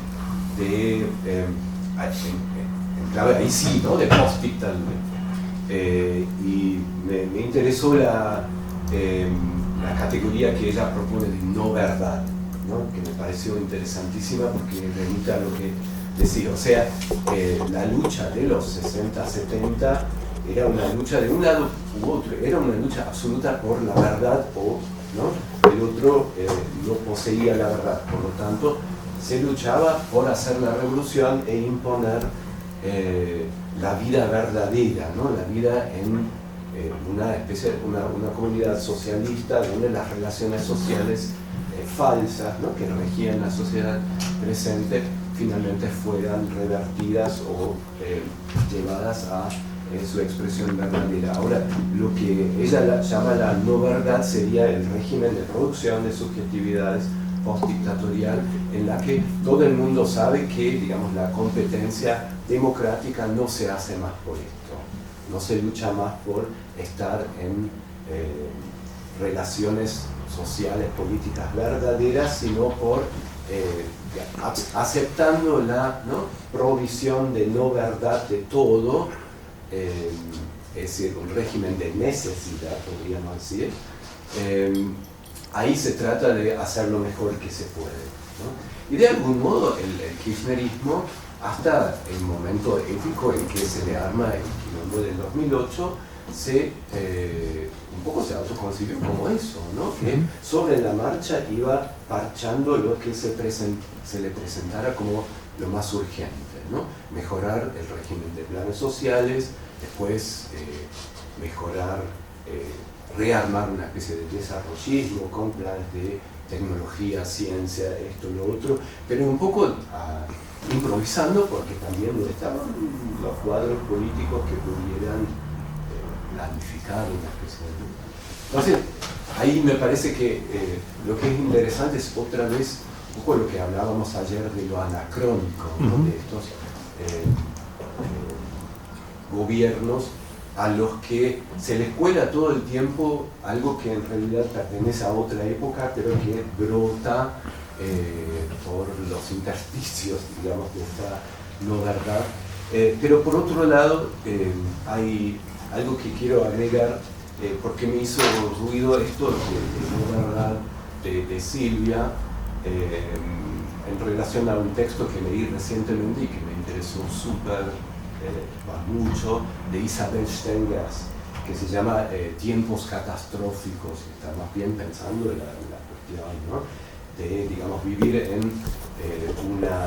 de en clave ahí sí, ¿no? De post-dictadura. Y me interesó la categoría que ella propone de no verdad, ¿no? Que me pareció interesantísima porque remite a lo que decía. O sea, la lucha de los 60-70 era una lucha de un lado u otro, era una lucha absoluta por la verdad, o ¿no? El otro no poseía la verdad, por lo tanto se luchaba por hacer la revolución e imponer la vida verdadera, ¿no? La vida en una comunidad socialista donde las relaciones sociales falsas, ¿no?, que regían la sociedad presente, finalmente fueran revertidas o llevadas a su expresión verdadera. Ahora, lo que ella llama la no verdad sería el régimen de producción de subjetividades postdictatorial, en la que todo el mundo sabe que, digamos, la competencia democrática no se hace más por esto, no se lucha más por estar en relaciones sociales, políticas verdaderas, sino por aceptando la, ¿no?, provisión de no verdad de todo, es decir, un régimen de necesidad, podríamos decir. Ahí se trata de hacer lo mejor que se puede, ¿no? Y de algún modo el kirchnerismo, hasta el momento épico en que se le arma el quilombo del 2008, un poco se autoconcibió como eso, ¿no?, que sobre la marcha iba parchando lo que se le presentara como lo más urgente, ¿no? Mejorar el régimen de planes sociales, después mejorar, rearmar una especie de desarrollismo con planes de tecnología, ciencia, esto, lo otro, pero un poco improvisando, porque también no estaban los cuadros políticos que pudieran planificar una especie de... Entonces, ahí me parece que lo que es interesante es otra vez un poco lo que hablábamos ayer de lo anacrónico, ¿no?, de estos gobiernos a los que se les cuela todo el tiempo algo que en realidad pertenece a otra época, pero que brota por los intersticios, digamos, de esta no verdad. Pero por otro lado, hay algo que quiero agregar, porque me hizo ruido esto de no verdad de Silvia, en relación a un texto que leí recientemente y que me interesó mucho, de Isabel Stengers, que se llama Tiempos catastróficos, que está más bien pensando en la cuestión, ¿no?, de, digamos, vivir en una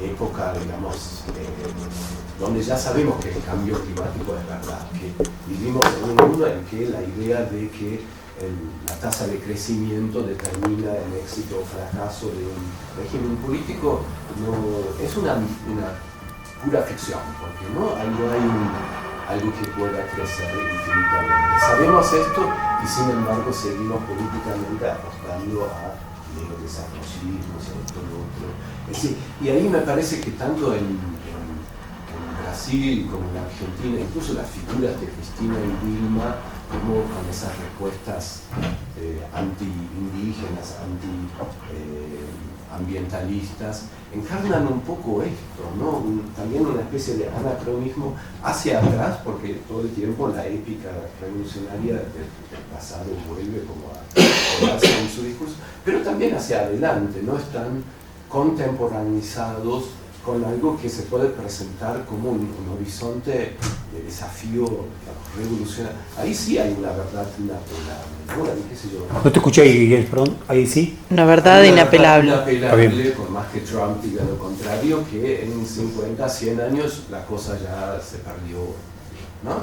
época, digamos, donde ya sabemos que el cambio climático es verdad, que vivimos en un mundo en que la idea de que la tasa de crecimiento determina el éxito o fracaso de un régimen político es una pura ficción, porque no hay algo que pueda crecer infinitamente. Sabemos esto y sin embargo seguimos políticamente apostando a desarrollismos, esto, lo otro. Es decir, y ahí me parece que tanto en Brasil como en Argentina, incluso las figuras de Cristina y Dilma, como con esas respuestas anti-indígenas, anti-ambientalistas, encarnan un poco esto, ¿no? También una especie de anacronismo hacia atrás, porque todo el tiempo la épica revolucionaria del pasado vuelve como a quedarse en su discurso, pero también hacia adelante, ¿no? Están contemporaneizados con algo que se puede presentar como un horizonte de desafío, digamos, revolucionario. Ahí sí hay una verdad inapelable, ¿no? Ahí, qué sé yo. No te escuché ahí, Guillermo, perdón. Ahí sí. Una verdad inapelable. Inapelable, por más que Trump diga lo contrario, que en 50, 100 años la cosa ya se perdió, ¿no?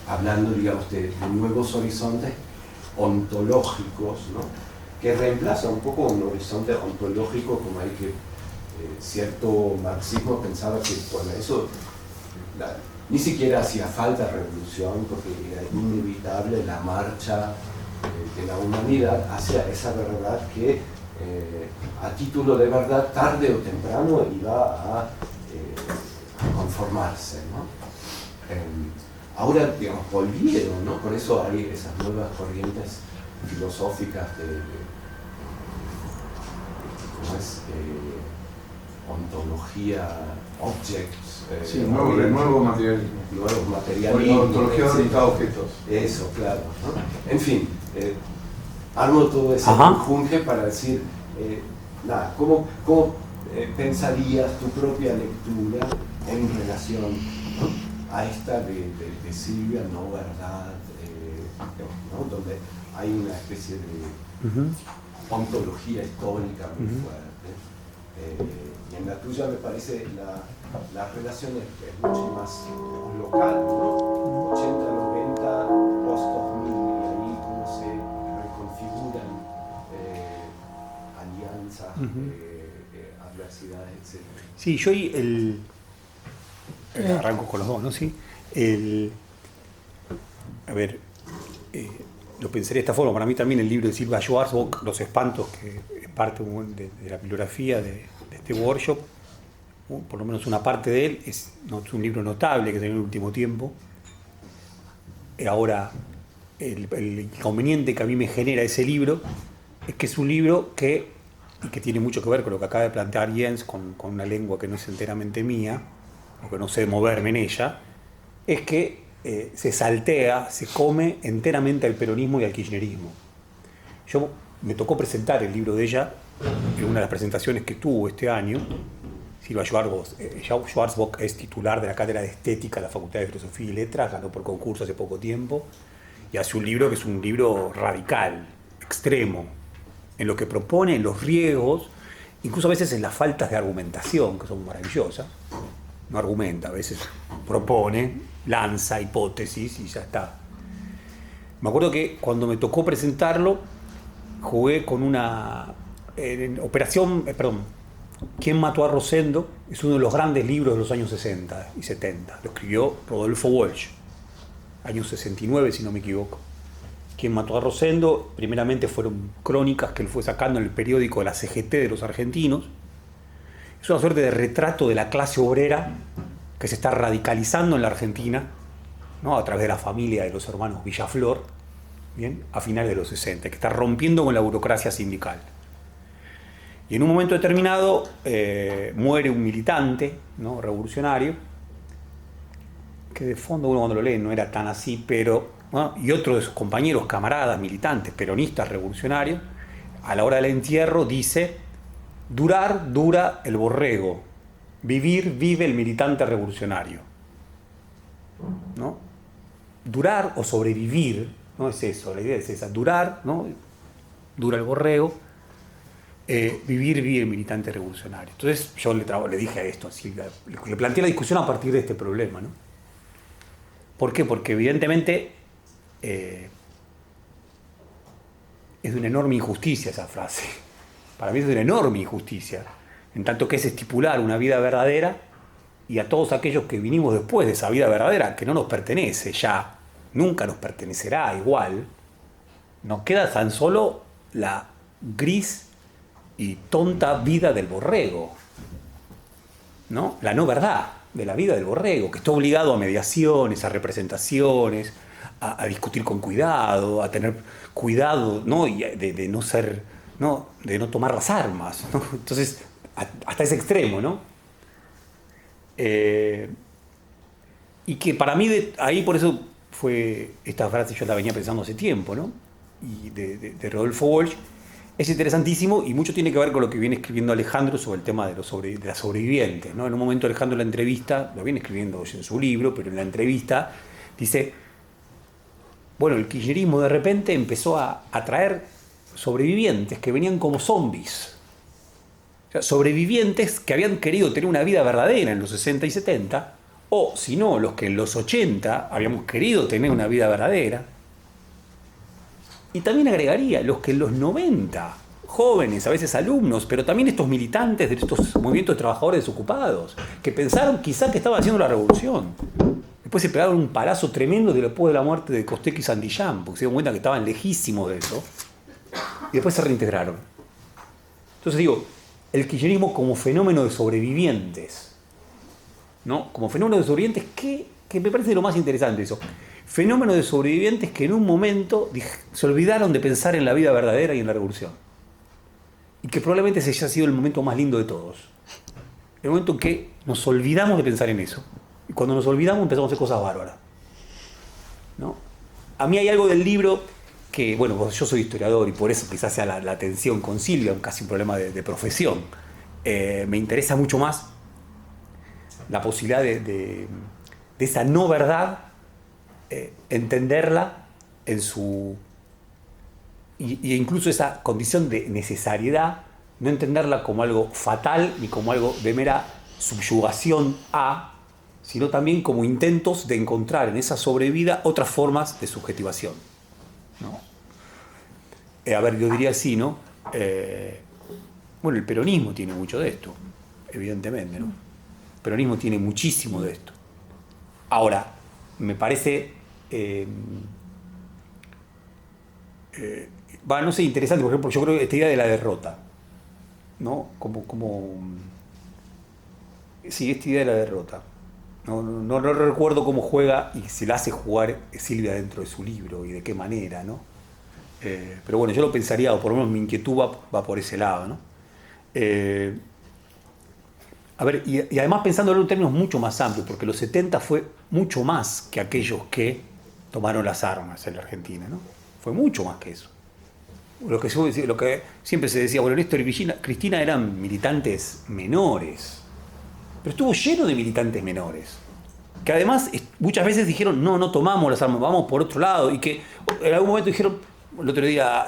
Hablando, digamos, de nuevos horizontes ontológicos, ¿no?, que reemplaza un poco un horizonte ontológico como hay que cierto marxismo pensaba que por eso ni siquiera hacía falta revolución, porque era inevitable la marcha de la humanidad hacia esa verdad que a título de verdad tarde o temprano iba a conformarse, ¿no? Ahora, digamos, volvieron, ¿no? Por eso hay esas nuevas corrientes filosóficas ¿cómo es? Ontología, objects. Sí, nuevo materialismo. Nuevos materialismos. Ontología orientada a objetos. Eso, claro, ¿no? En fin, armo todo ese conjunje para decir, nada, ¿cómo pensarías tu propia lectura en relación, ¿no?, a esta de Silvia, no verdad, ¿no?, donde hay una especie de ontología histórica muy fuerte. Y en la tuya me parece la relación es mucho más local, ¿no? 80, 90, post 2000, y ahí cómo se reconfiguran adversidades, etc. Sí, yo arranco con los dos, ¿no? Sí. A ver, lo pensaría de esta forma. Para mí también el libro de Silva Schwarzbach, Los espantos, que es parte de la bibliografía de este workshop, por lo menos una parte de él, es un libro notable que salió en el último tiempo. Ahora, el inconveniente que a mí me genera ese libro es que es un libro que tiene mucho que ver con lo que acaba de plantear Jens, con una lengua que no es enteramente mía, o que no sé moverme en ella, es que se saltea, se come enteramente al peronismo y al kirchnerismo. Me tocó presentar el libro de ella en una de las presentaciones que tuvo este año. Silva Schwarzbach es titular de la Cátedra de Estética de la Facultad de Filosofía y Letras, ganó por concurso hace poco tiempo, y hace un libro que es un libro radical, extremo, en lo que propone, en los riesgos, incluso a veces en las faltas de argumentación, que son maravillosas. No argumenta, a veces propone, lanza hipótesis y ya está. Me acuerdo que cuando me tocó presentarlo, jugué con una ¿Quién mató a Rosendo? Es uno de los grandes libros de los años 60 y 70. Lo escribió Rodolfo Walsh, años 69 si no me equivoco. ¿Quién mató a Rosendo? Primeramente fueron crónicas que él fue sacando en el periódico de la CGT de los argentinos. Es una suerte de retrato de la clase obrera que se está radicalizando en la Argentina, ¿no? A través de la familia de los hermanos Villaflor, ¿bien? A finales de los 60, que está rompiendo con la burocracia sindical. Y en un momento determinado muere un militante, ¿no? Revolucionario, que de fondo uno cuando lo lee no era tan así, pero, ¿no? Y otro de sus compañeros, camaradas, militantes, peronistas, revolucionarios, a la hora del entierro dice: durar, dura el borrego, vivir, vive el militante revolucionario. ¿No? Durar o sobrevivir, no es eso, la idea es esa, durar, ¿no? Dura el borrego, vivir, vive el militante revolucionario. Entonces yo le dije a esto, así, le planteé la discusión a partir de este problema, ¿no? ¿Por qué? Porque evidentemente es de una enorme injusticia esa frase. Para mí es de una enorme injusticia, en tanto que es estipular una vida verdadera, y a todos aquellos que vinimos después de esa vida verdadera, que no nos pertenece ya, nunca nos pertenecerá igual, nos queda tan solo la gris y tonta vida del borrego, ¿no? La no verdad de la vida del borrego, que está obligado a mediaciones, a representaciones, a discutir con cuidado, a tener cuidado, ¿no? Y de no ser, ¿no? De no tomar las armas, ¿no? Entonces, hasta ese extremo, ¿no? Y que para mí, ahí por eso fue esta frase, yo la venía pensando hace tiempo, ¿no? Y de Rodolfo Walsh, es interesantísimo y mucho tiene que ver con lo que viene escribiendo Alejandro sobre el tema de las sobrevivientes, ¿no? En un momento Alejandro en la entrevista, lo viene escribiendo en su libro, pero en la entrevista dice, bueno, el kirchnerismo de repente empezó a atraer sobrevivientes que venían como zombies. O sea, sobrevivientes que habían querido tener una vida verdadera en los 60 y 70, o si no, los que en los 80 habíamos querido tener una vida verdadera. Y también agregaría los que en los 90, jóvenes, a veces alumnos, pero también estos militantes de estos movimientos de trabajadores desocupados, que pensaron quizá que estaba haciendo la revolución. Después se pegaron un palazo tremendo después de la muerte de Costec y Santillán, porque se dieron cuenta que estaban lejísimos de eso, y después se reintegraron. Entonces digo, el kirchnerismo como fenómeno de sobrevivientes, ¿no? Como fenómeno de sobrevivientes, que me parece lo más interesante eso. Fenómeno de sobrevivientes que en un momento se olvidaron de pensar en la vida verdadera y en la revolución. Y que probablemente ese haya sido el momento más lindo de todos. El momento en que nos olvidamos de pensar en eso. Y cuando nos olvidamos empezamos a hacer cosas bárbaras, ¿no? A mí hay algo del libro que, bueno, yo soy historiador y por eso quizás sea la tensión con Silvia, casi un problema de profesión. Me interesa mucho más la posibilidad de esa no verdad, entenderla en su... y incluso esa condición de necesariedad, no entenderla como algo fatal ni como algo de mera subyugación a, sino también como intentos de encontrar en esa sobrevida otras formas de subjetivación, ¿no? A ver, yo diría así, ¿no? Bueno, el peronismo tiene mucho de esto, evidentemente, ¿no? El peronismo tiene muchísimo de esto. Ahora, me parece, no sé, interesante, por ejemplo, yo creo que esta idea de la derrota, ¿no? Sí, esta idea de la derrota. No recuerdo cómo juega y se la hace jugar Silvia dentro de su libro y de qué manera, ¿no? Pero bueno, yo lo pensaría, o por lo menos mi inquietud va por ese lado, ¿no? A ver, y además pensándolo en términos mucho más amplios, porque los 70 fue mucho más que aquellos que tomaron las armas en la Argentina, ¿no? Fue mucho más que eso. Lo que siempre se decía, bueno, Néstor y Cristina eran militantes menores, pero estuvo lleno de militantes menores, que además muchas veces dijeron, no tomamos las armas, vamos por otro lado, y que en algún momento dijeron, el otro día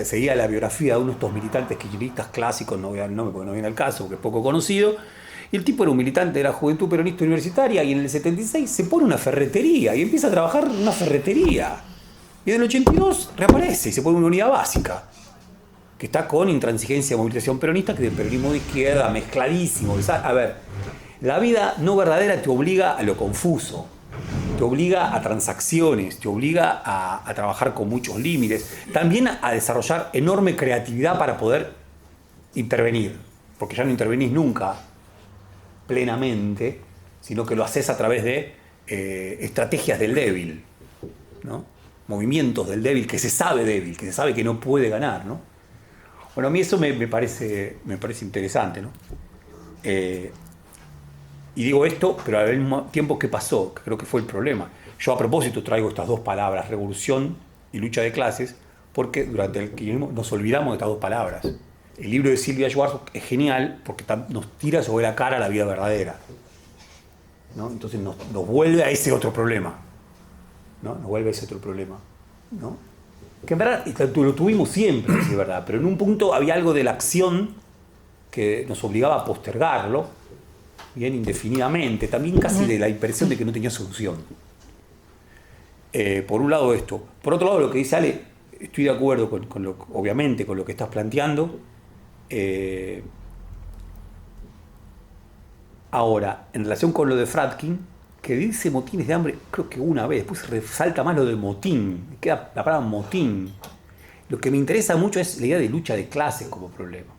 seguía la biografía de uno de estos militantes kirchneristas clásicos, no voy a dar el nombre porque no viene al caso, porque es poco conocido, y el tipo era un militante de la Juventud Peronista Universitaria, y en el 76 se pone una ferretería, y empieza a trabajar en una ferretería, y en el 82 reaparece y se pone una unidad básica, que está con intransigencia, movilización peronista, que es del peronismo de izquierda, mezcladísimo. A ver, la vida no verdadera te obliga a lo confuso, te obliga a transacciones, te obliga a trabajar con muchos límites, también a desarrollar enorme creatividad para poder intervenir, porque ya no intervenís nunca plenamente, sino que lo haces a través de estrategias del débil, ¿no? Movimientos del débil, que se sabe que no puede ganar, ¿no? Bueno, a mí eso me parece interesante, ¿no? Y digo esto, pero al mismo tiempo, ¿qué pasó? Que creo que fue el problema. Yo a propósito traigo estas dos palabras, revolución y lucha de clases, porque durante el kirchnerismo nos olvidamos de estas dos palabras. El libro de Silvia Schwartz es genial porque nos tira sobre la cara la vida verdadera, ¿no? Entonces nos vuelve a ese otro problema, ¿no? Nos vuelve a ese otro problema, ¿no? Que en verdad lo tuvimos siempre, es verdad, pero en un punto había algo de la acción que nos obligaba a postergarlo, bien indefinidamente, también casi de la impresión de que no tenía solución. Por un lado esto. Por otro lado, lo que dice Ale, estoy de acuerdo obviamente con lo que estás planteando. Ahora, en relación con lo de Fradkin, que dice motines de hambre, creo que una vez, después resalta más lo de motín, me queda la palabra motín. Lo que me interesa mucho es la idea de lucha de clases como problema.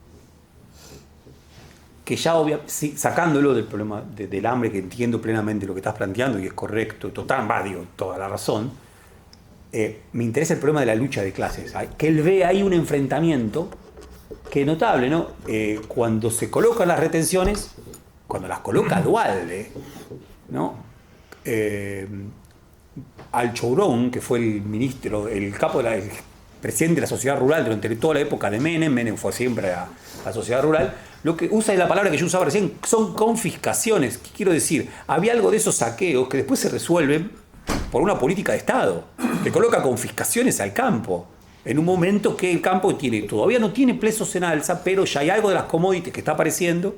Que ya sacándolo del problema del hambre, que entiendo plenamente lo que estás planteando y es correcto, toda la razón, me interesa el problema de la lucha de clases. Que él ve ahí un enfrentamiento que es notable, ¿no? Cuando se colocan las retenciones, cuando las coloca Duhalde, ¿no? Al-Chourón, que fue el ministro, el presidente de la sociedad rural durante toda la época de Menem fue siempre a la sociedad rural, lo que usa es la palabra que yo usaba recién, son confiscaciones. ¿Qué quiero decir? Había algo de esos saqueos que después se resuelven por una política de Estado, que coloca confiscaciones al campo, en un momento que el campo todavía no tiene precios en alza, pero ya hay algo de las commodities que está apareciendo.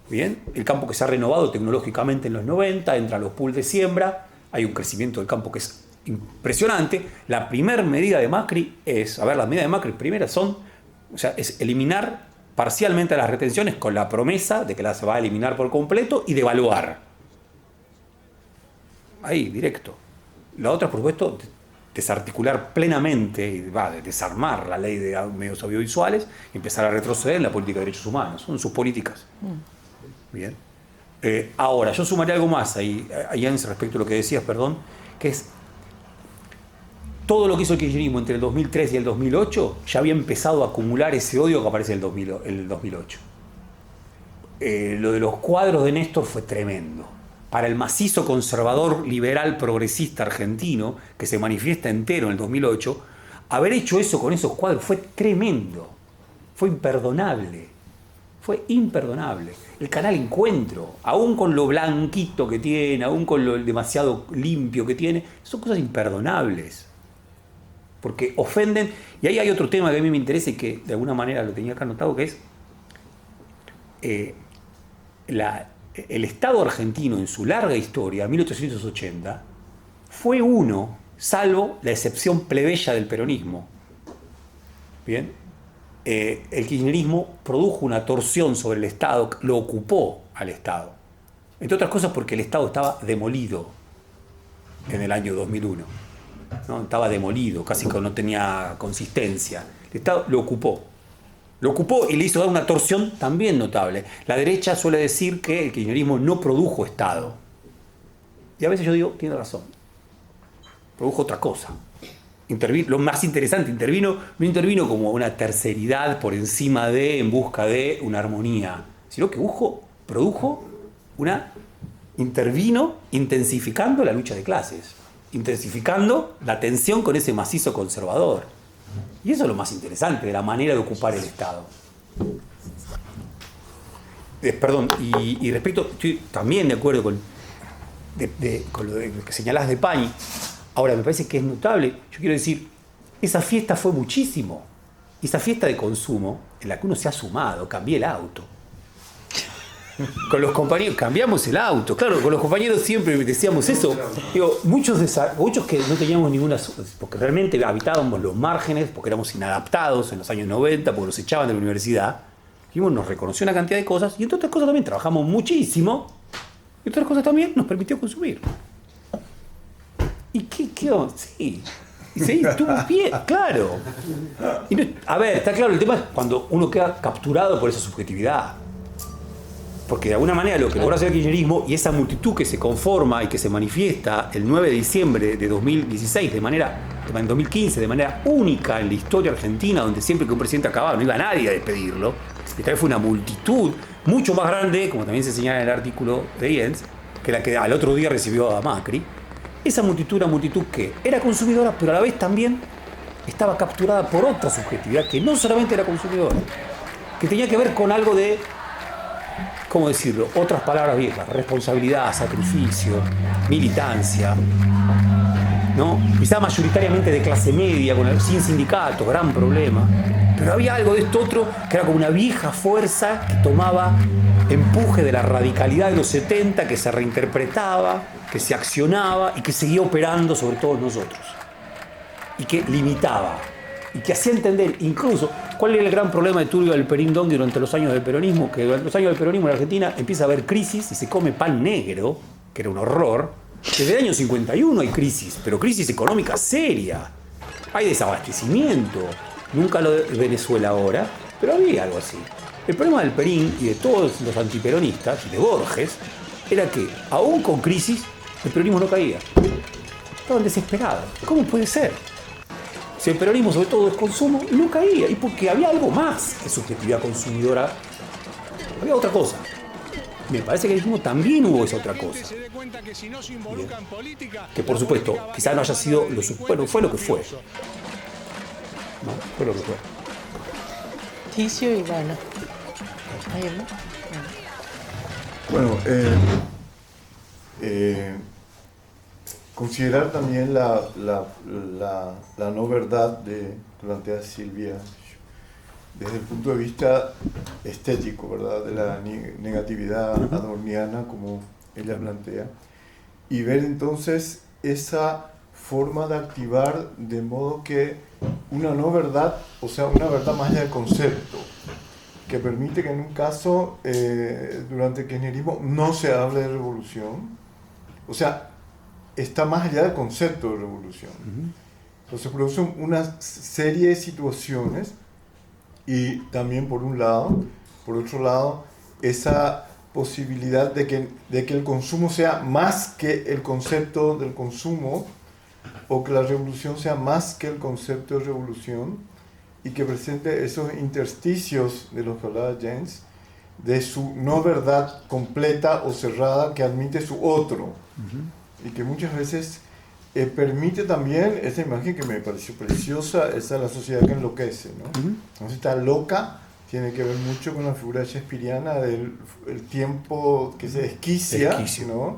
Bien, el campo que se ha renovado tecnológicamente en los 90, entra a los pools de siembra, hay un crecimiento del campo que es impresionante. La primera medida de Macri las medidas de Macri primeras es eliminar parcialmente las retenciones con la promesa de que las va a eliminar por completo y devaluar. Ahí, directo. La otra, por supuesto, desarticular plenamente, desarmar la ley de medios audiovisuales y empezar a retroceder en la política de derechos humanos. Son sus políticas. Bien. Ahora, yo sumaré algo más ahí respecto a lo que decías, que es todo lo que hizo el kirchnerismo entre el 2003 y el 2008 ya había empezado a acumular ese odio que aparece en el 2008. Lo de los cuadros de Néstor fue tremendo. Para el macizo conservador, liberal, progresista argentino, que se manifiesta entero en el 2008, haber hecho eso con esos cuadros fue tremendo. Fue imperdonable. El canal Encuentro, aún con lo blanquito que tiene, aún con lo demasiado limpio que tiene, son cosas imperdonables. Porque ofenden. Y ahí hay otro tema que a mí me interesa y que de alguna manera lo tenía acá anotado, que es el Estado argentino en su larga historia, 1880, fue uno, salvo la excepción plebeya del peronismo. Bien. el kirchnerismo produjo una torsión sobre el Estado, lo ocupó al Estado. Entre otras cosas porque el Estado estaba demolido en el año 2001. ¿No? Estaba demolido, casi que no tenía consistencia. El Estado lo ocupó. Lo ocupó y le hizo dar una torsión también notable. La derecha suele decir que el kirchnerismo no produjo Estado. Y a veces yo digo, tiene razón. Produjo otra cosa. Lo más interesante, no intervino como una terceridad por encima de, en busca de una armonía, sino que intervino intensificando la lucha de clases, intensificando la tensión con ese macizo conservador. Y eso es lo más interesante de la manera de ocupar el Estado. Y respecto, estoy también de acuerdo con lo que señalás de Pañi. Ahora, me parece que es notable. Yo quiero decir, esa fiesta fue muchísimo. Esa fiesta de consumo en la que uno se ha sumado, cambié el auto. Con los compañeros, cambiamos el auto. Claro, con los compañeros siempre decíamos eso. Digo, muchos que no teníamos ninguna... Porque realmente habitábamos los márgenes, porque éramos inadaptados en los años 90, porque nos echaban de la universidad. Nos reconoció una cantidad de cosas, y entre otras cosas también trabajamos muchísimo, y otras cosas también nos permitió consumir. ¿Y qué onda? Sí. Y sí, estuvo bien, claro. Y no, a ver, está claro, el tema es cuando uno queda capturado por esa subjetividad. Porque de alguna manera lo que logra hacer el kirchnerismo y esa multitud que se conforma y que se manifiesta el 9 de diciembre de 2016, en 2015, de manera única en la historia argentina, donde siempre que un presidente acababa no iba nadie a despedirlo, esta vez fue una multitud mucho más grande, como también se señala en el artículo de Jens, que la que al otro día recibió a Macri. Esa multitud, una multitud que era consumidora, pero a la vez también estaba capturada por otra subjetividad que no solamente era consumidora, que tenía que ver con algo de, ¿cómo decirlo? Otras palabras viejas: responsabilidad, sacrificio, militancia, ¿no? Quizá mayoritariamente de clase media, sin sindicatos, gran problema. Pero había algo de esto otro que era como una vieja fuerza que tomaba empuje de la radicalidad de los 70, que se reinterpretaba, que se accionaba y que seguía operando sobre todos nosotros. Y que limitaba. Y que hacía entender incluso cuál era el gran problema de Tulio Alperín Dongi durante los años del peronismo, que durante los años del peronismo en Argentina empieza a haber crisis y se come pan negro, que era un horror. Desde el año 51 hay crisis, pero crisis económica seria. Hay desabastecimiento. Nunca lo de Venezuela ahora, pero había algo así. El problema del Perín y de todos los antiperonistas, y de Borges, era que, aún con crisis, el peronismo no caía. Estaban desesperados. ¿Cómo puede ser? Si el peronismo sobre todo es consumo, no caía. Y porque había algo más que subjetividad consumidora. Había otra cosa. Me parece que el kirchnerismo también hubo esa otra cosa. Que por supuesto, quizás no haya sido lo bueno, fue lo que fue. No, fue lo que fue. Ticio y Ivana. Bueno, considerar también la no verdad que plantea Silvia desde el punto de vista estético, ¿verdad? De la negatividad adorniana, como ella plantea, y ver entonces esa forma de activar de modo que una no verdad, o sea, una verdad más allá del concepto, que permite que en un caso, durante el kirchnerismo, no se hable de revolución, o sea, está más allá del concepto de revolución. Entonces producen una serie de situaciones y también por otro lado, esa posibilidad de que el consumo sea más que el concepto del consumo, o que la revolución sea más que el concepto de revolución, y que presente esos intersticios de los que hablaba Jens, de su no verdad completa o cerrada que admite su otro, y que muchas veces permite también esa imagen que me pareció preciosa, esa es la sociedad que enloquece, ¿no? Entonces esta loca tiene que ver mucho con la figura shakespeariana del el tiempo que se desquicia, ¿no?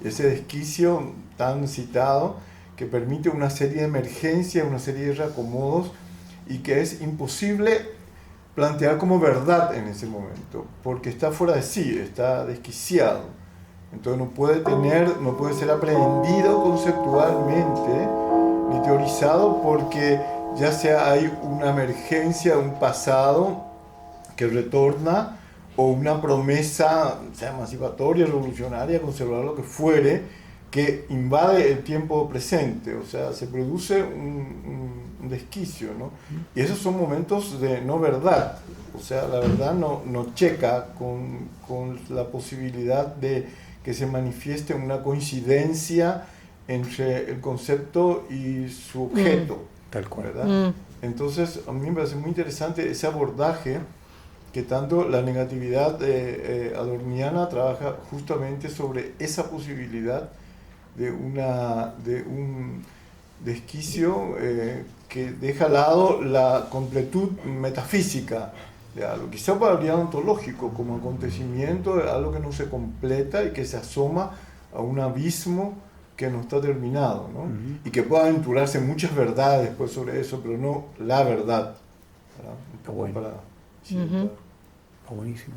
Ese desquicio tan citado que permite una serie de emergencias, una serie de reacomodos, y que es imposible plantear como verdad en ese momento, porque está fuera de sí, está desquiciado. Entonces no puede ser aprehendido conceptualmente, ni teorizado, porque ya sea hay una emergencia, un pasado que retorna, o una promesa, sea emancipatoria, revolucionaria, conservadora, lo que fuere, que invade el tiempo presente, o sea, se produce un desquicio, ¿no? Y esos son momentos de no verdad, o sea, la verdad no checa con la posibilidad de que se manifieste una coincidencia entre el concepto y su objeto, Tal cual. ¿verdad? Entonces, a mí me parece muy interesante ese abordaje que tanto la negatividad adorniana trabaja justamente sobre esa posibilidad de un desquicio que deja al lado la completud metafísica de algo, quizá para el día ontológico, como acontecimiento de algo que no se completa y que se asoma a un abismo que no está terminado, ¿no? Y que pueda aventurarse muchas verdades después sobre eso, pero no la verdad, ¿verdad? Un poco Bueno. para... Está buenísimo.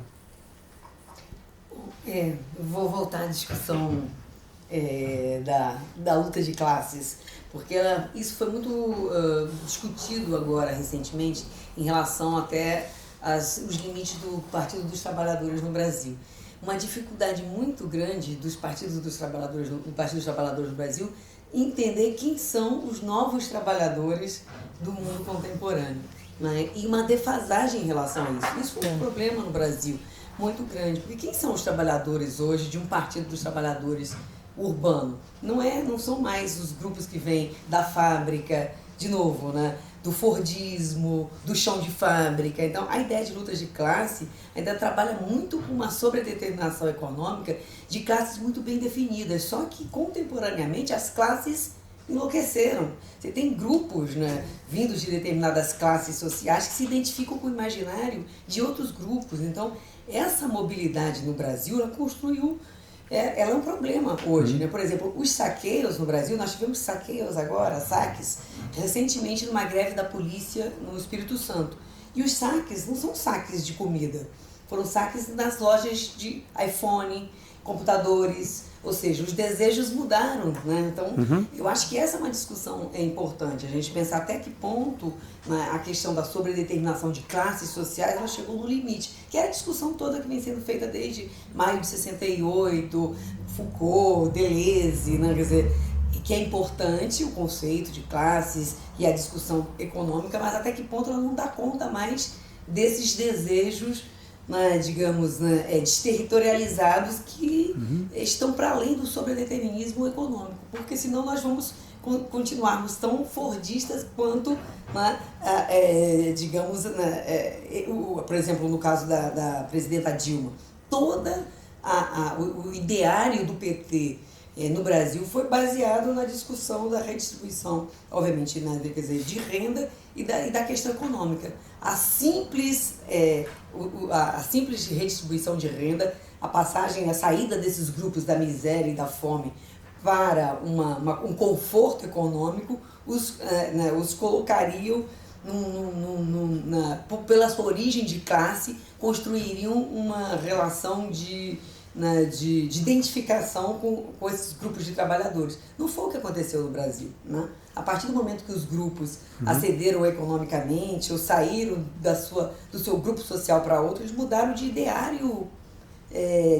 Vou voltar à discussão da luta de classes, porque isso foi muito discutido agora recentemente em relação até os limites do Partido dos Trabalhadores no Brasil. Uma dificuldade muito grande dos partidos dos trabalhadores, do Partido dos Trabalhadores no Brasil, entender quem são os novos trabalhadores do mundo contemporâneo, né? E uma defasagem em relação a isso. Isso foi um problema no Brasil muito grande, porque quem são os trabalhadores hoje de um Partido dos Trabalhadores urbano? Não são mais os grupos que vêm da fábrica, de novo, né? Do Fordismo, do chão de fábrica. Então, a ideia de lutas de classe ainda trabalha muito com uma sobredeterminação econômica de classes muito bem definidas, só que contemporaneamente as classes enlouqueceram. Você tem grupos, né, vindos de determinadas classes sociais que se identificam com o imaginário de outros grupos. Então, essa mobilidade no Brasil, ela construiu, ela é um problema hoje, né? Por exemplo, os saqueiros no Brasil, nós tivemos saqueios agora, saques, recentemente numa greve da polícia no Espírito Santo. E os saques não são saques de comida, foram saques nas lojas de iPhone, computadores, ou seja, os desejos mudaram, né? Então, eu acho que essa é uma discussão importante, a gente pensar até que ponto, né, a questão da sobredeterminação de classes sociais, ela chegou no limite, que é a discussão toda que vem sendo feita desde maio de 68, Foucault, Deleuze, né? Quer dizer, que é importante o conceito de classes e a discussão econômica, mas até que ponto ela não dá conta mais desses desejos, né, digamos, né, desterritorializados que estão para além do sobredeterminismo econômico, porque senão nós vamos continuarmos tão fordistas quanto, né, digamos, né, por exemplo, no caso da presidenta Dilma, toda o ideário do PT no Brasil foi baseado na discussão da redistribuição, obviamente, né, quer dizer, de renda e da questão econômica. A simples redistribuição de renda, a saída desses grupos da miséria e da fome para um conforto econômico, os colocariam pela sua origem de classe, construiriam uma relação de identificação com esses grupos de trabalhadores. Não foi o que aconteceu no Brasil, né? A partir do momento que os grupos acederam economicamente ou saíram do seu grupo social para outro, eles mudaram de ideário,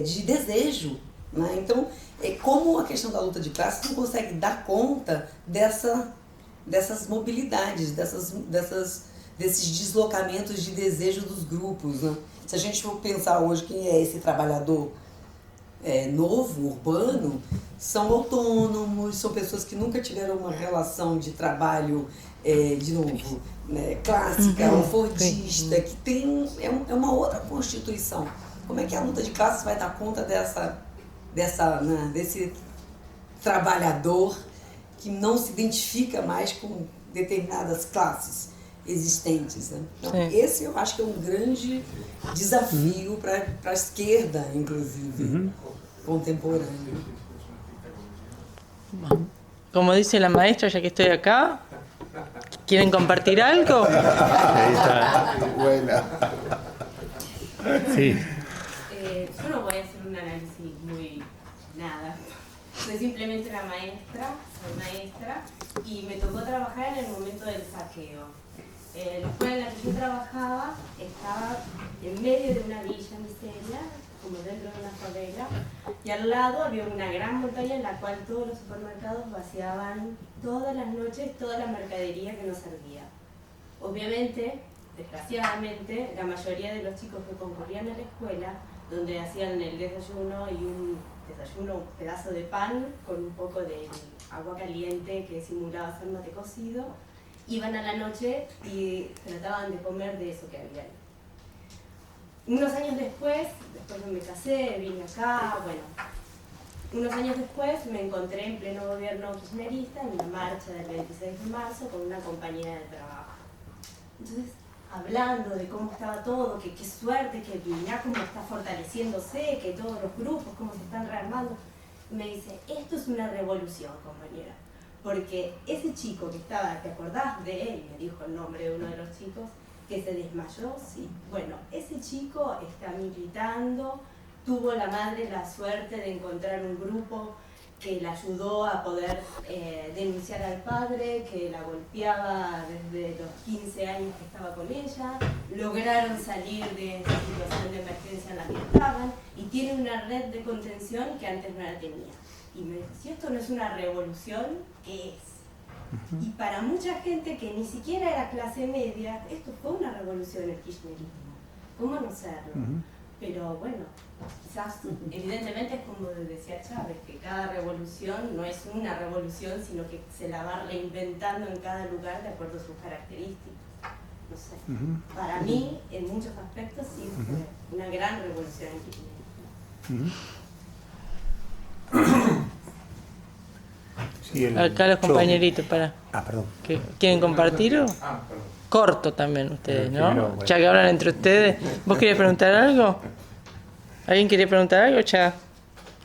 de desejo, né? Então, como a questão da luta de classe não consegue dar conta dessas mobilidades, desses deslocamentos de desejo dos grupos, né? Se a gente for pensar hoje quem é esse trabalhador novo, urbano, são autônomos, são pessoas que nunca tiveram uma relação de trabalho, de novo, né, clássica, ou fordista, que tem é uma outra constituição. Como é que a luta de classes vai dar conta desse trabalhador que não se identifica mais com determinadas classes existentes, né? Então, esse eu acho que é um grande desafio para a esquerda, inclusive, contemporânea. Como dice la maestra, ya que estoy acá, ¿quieren compartir algo? Ahí está. Buena. Sí. Yo no voy a hacer un análisis muy nada. Soy simplemente una maestra, soy maestra, y me tocó trabajar en el momento del saqueo. La escuela en la que yo trabajaba estaba en medio de una villa miseria, como dentro de una favela, y al lado había una gran montaña en la cual todos los supermercados vaciaban todas las noches toda la mercadería que nos servía. Obviamente, desgraciadamente, la mayoría de los chicos que concurrían a la escuela, donde hacían el desayuno y un pedazo de pan con un poco de agua caliente que simulaba ser mate cocido, iban a la noche y trataban de comer de eso que había ahí. Unos años después me casé, vine acá, bueno, unos años después me encontré en pleno gobierno kirchnerista en la marcha del 26 de marzo con una compañera de trabajo. Entonces, hablando de cómo estaba todo, que qué suerte, que el INAH cómo está fortaleciéndose, que todos los grupos cómo se están rearmando, me dice, esto es una revolución, compañera. Porque ese chico que estaba, ¿te acordás de él? Me dijo el nombre de uno de los chicos, que se desmayó, sí. Bueno, ese chico está militando, tuvo la madre la suerte de encontrar un grupo que la ayudó a poder denunciar al padre, que la golpeaba desde los 15 años que estaba con ella, lograron salir de esa situación de emergencia en la que estaban y tiene una red de contención que antes no la tenía. Y me dijo, si esto no es una revolución, ¿qué es? Y para mucha gente que ni siquiera era clase media, esto fue una revolución el kirchnerismo. ¿Cómo no serlo? Pero bueno, quizás evidentemente es como decía Chávez, que cada revolución no es una revolución, sino que se la va reinventando en cada lugar de acuerdo a sus características. No sé, para mí, en muchos aspectos, sí fue una gran revolución el kirchnerismo. Sí, Acá los compañeritos, para. Perdón. ¿Quieren compartir o? Perdón. Corto también ustedes, ¿no? Primero, bueno. Ya que hablan entre ustedes. ¿Vos querés preguntar algo? ¿Alguien quiere preguntar algo? Ya.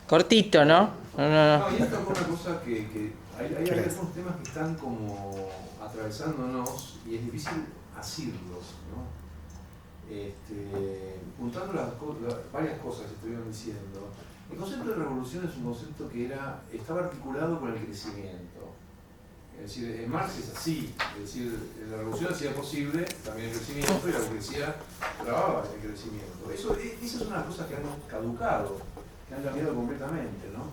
Cortito, ¿no? No. Y esto es una cosa que hay algunos temas que están como atravesándonos y es difícil asirlos, ¿no? Juntando varias cosas que estuvieron diciendo. El concepto de revolución es un concepto que estaba articulado con el crecimiento. Es decir, en Marx es así, es decir, la revolución hacía posible también el crecimiento y la burguesía trababa el crecimiento. Esas son unas cosas que han caducado, que han cambiado completamente, ¿no?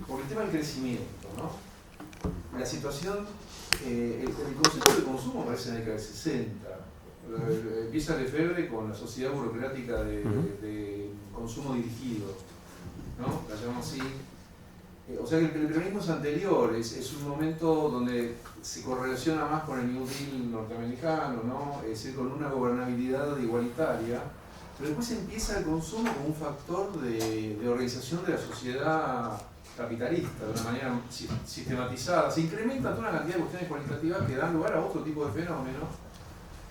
Por el tema del crecimiento, ¿no? La situación, el concepto de consumo aparece en la década del 60. Empieza Lefebvre con la sociedad burocrática de consumo dirigido, ¿no? La llamamos así. O sea que el peronismo es anterior, es un momento donde se correlaciona más con el New Deal norteamericano, ¿no? Es decir, con una gobernabilidad igualitaria, pero después empieza el consumo como un factor de organización de la sociedad capitalista, de una manera sistematizada. Se incrementa toda una cantidad de cuestiones cualitativas que dan lugar a otro tipo de fenómenos,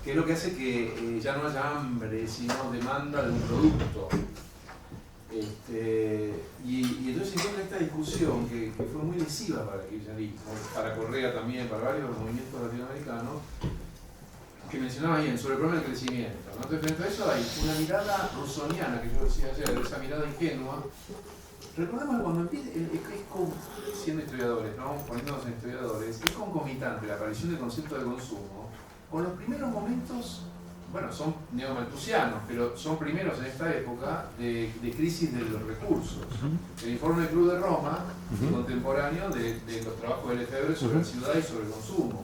que es lo que hace que ya no haya hambre, sino demanda de un producto. Y entonces se encuentra esta discusión que fue muy lesiva para el kirchnerismo, para Correa también, para varios de los movimientos latinoamericanos, que mencionaba bien, sobre el problema del crecimiento, ¿no? Entonces, frente a eso hay una mirada rusoniana, que yo decía ayer, esa mirada ingenua. Recordemos que cuando empieza, siendo historiadores, ¿no? Poniéndonos en historiadores, es concomitante la aparición del concepto de consumo con los primeros momentos. Bueno, son neomalthusianos, pero son primeros en esta época de crisis de los recursos. El informe del Club de Roma, contemporáneo de los trabajos de Lefebvre sobre la ciudad y sobre el consumo.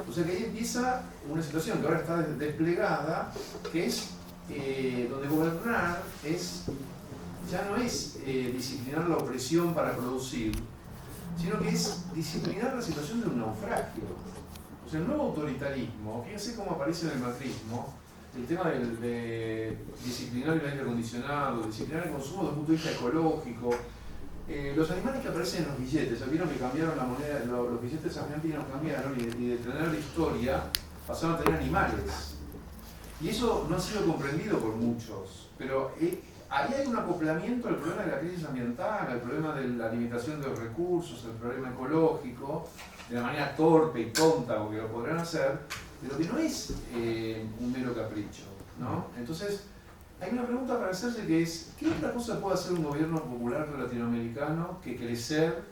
O sea que ahí empieza una situación que ahora está desplegada, que es donde gobernar ya no es disciplinar la opresión para producir, sino que es disciplinar la situación de un naufragio. O sea, el nuevo autoritarismo, fíjense cómo aparece en el macrismo, el tema de disciplinar el aire acondicionado, disciplinar el consumo desde un punto de vista ecológico. Los animales que aparecen en los billetes, vieron que cambiaron la moneda, los billetes argentinos cambiaron y de tener la historia pasaron a tener animales. Y eso no ha sido comprendido por muchos, pero ahí hay un acoplamiento al problema de la crisis ambiental, al problema de la limitación de los recursos, al problema ecológico, de la manera torpe y tonta, porque lo podrán hacer, pero que no es un mero capricho, ¿no? Entonces, hay una pregunta para hacerse que es, ¿qué otra cosa puede hacer un gobierno popular latinoamericano que crecer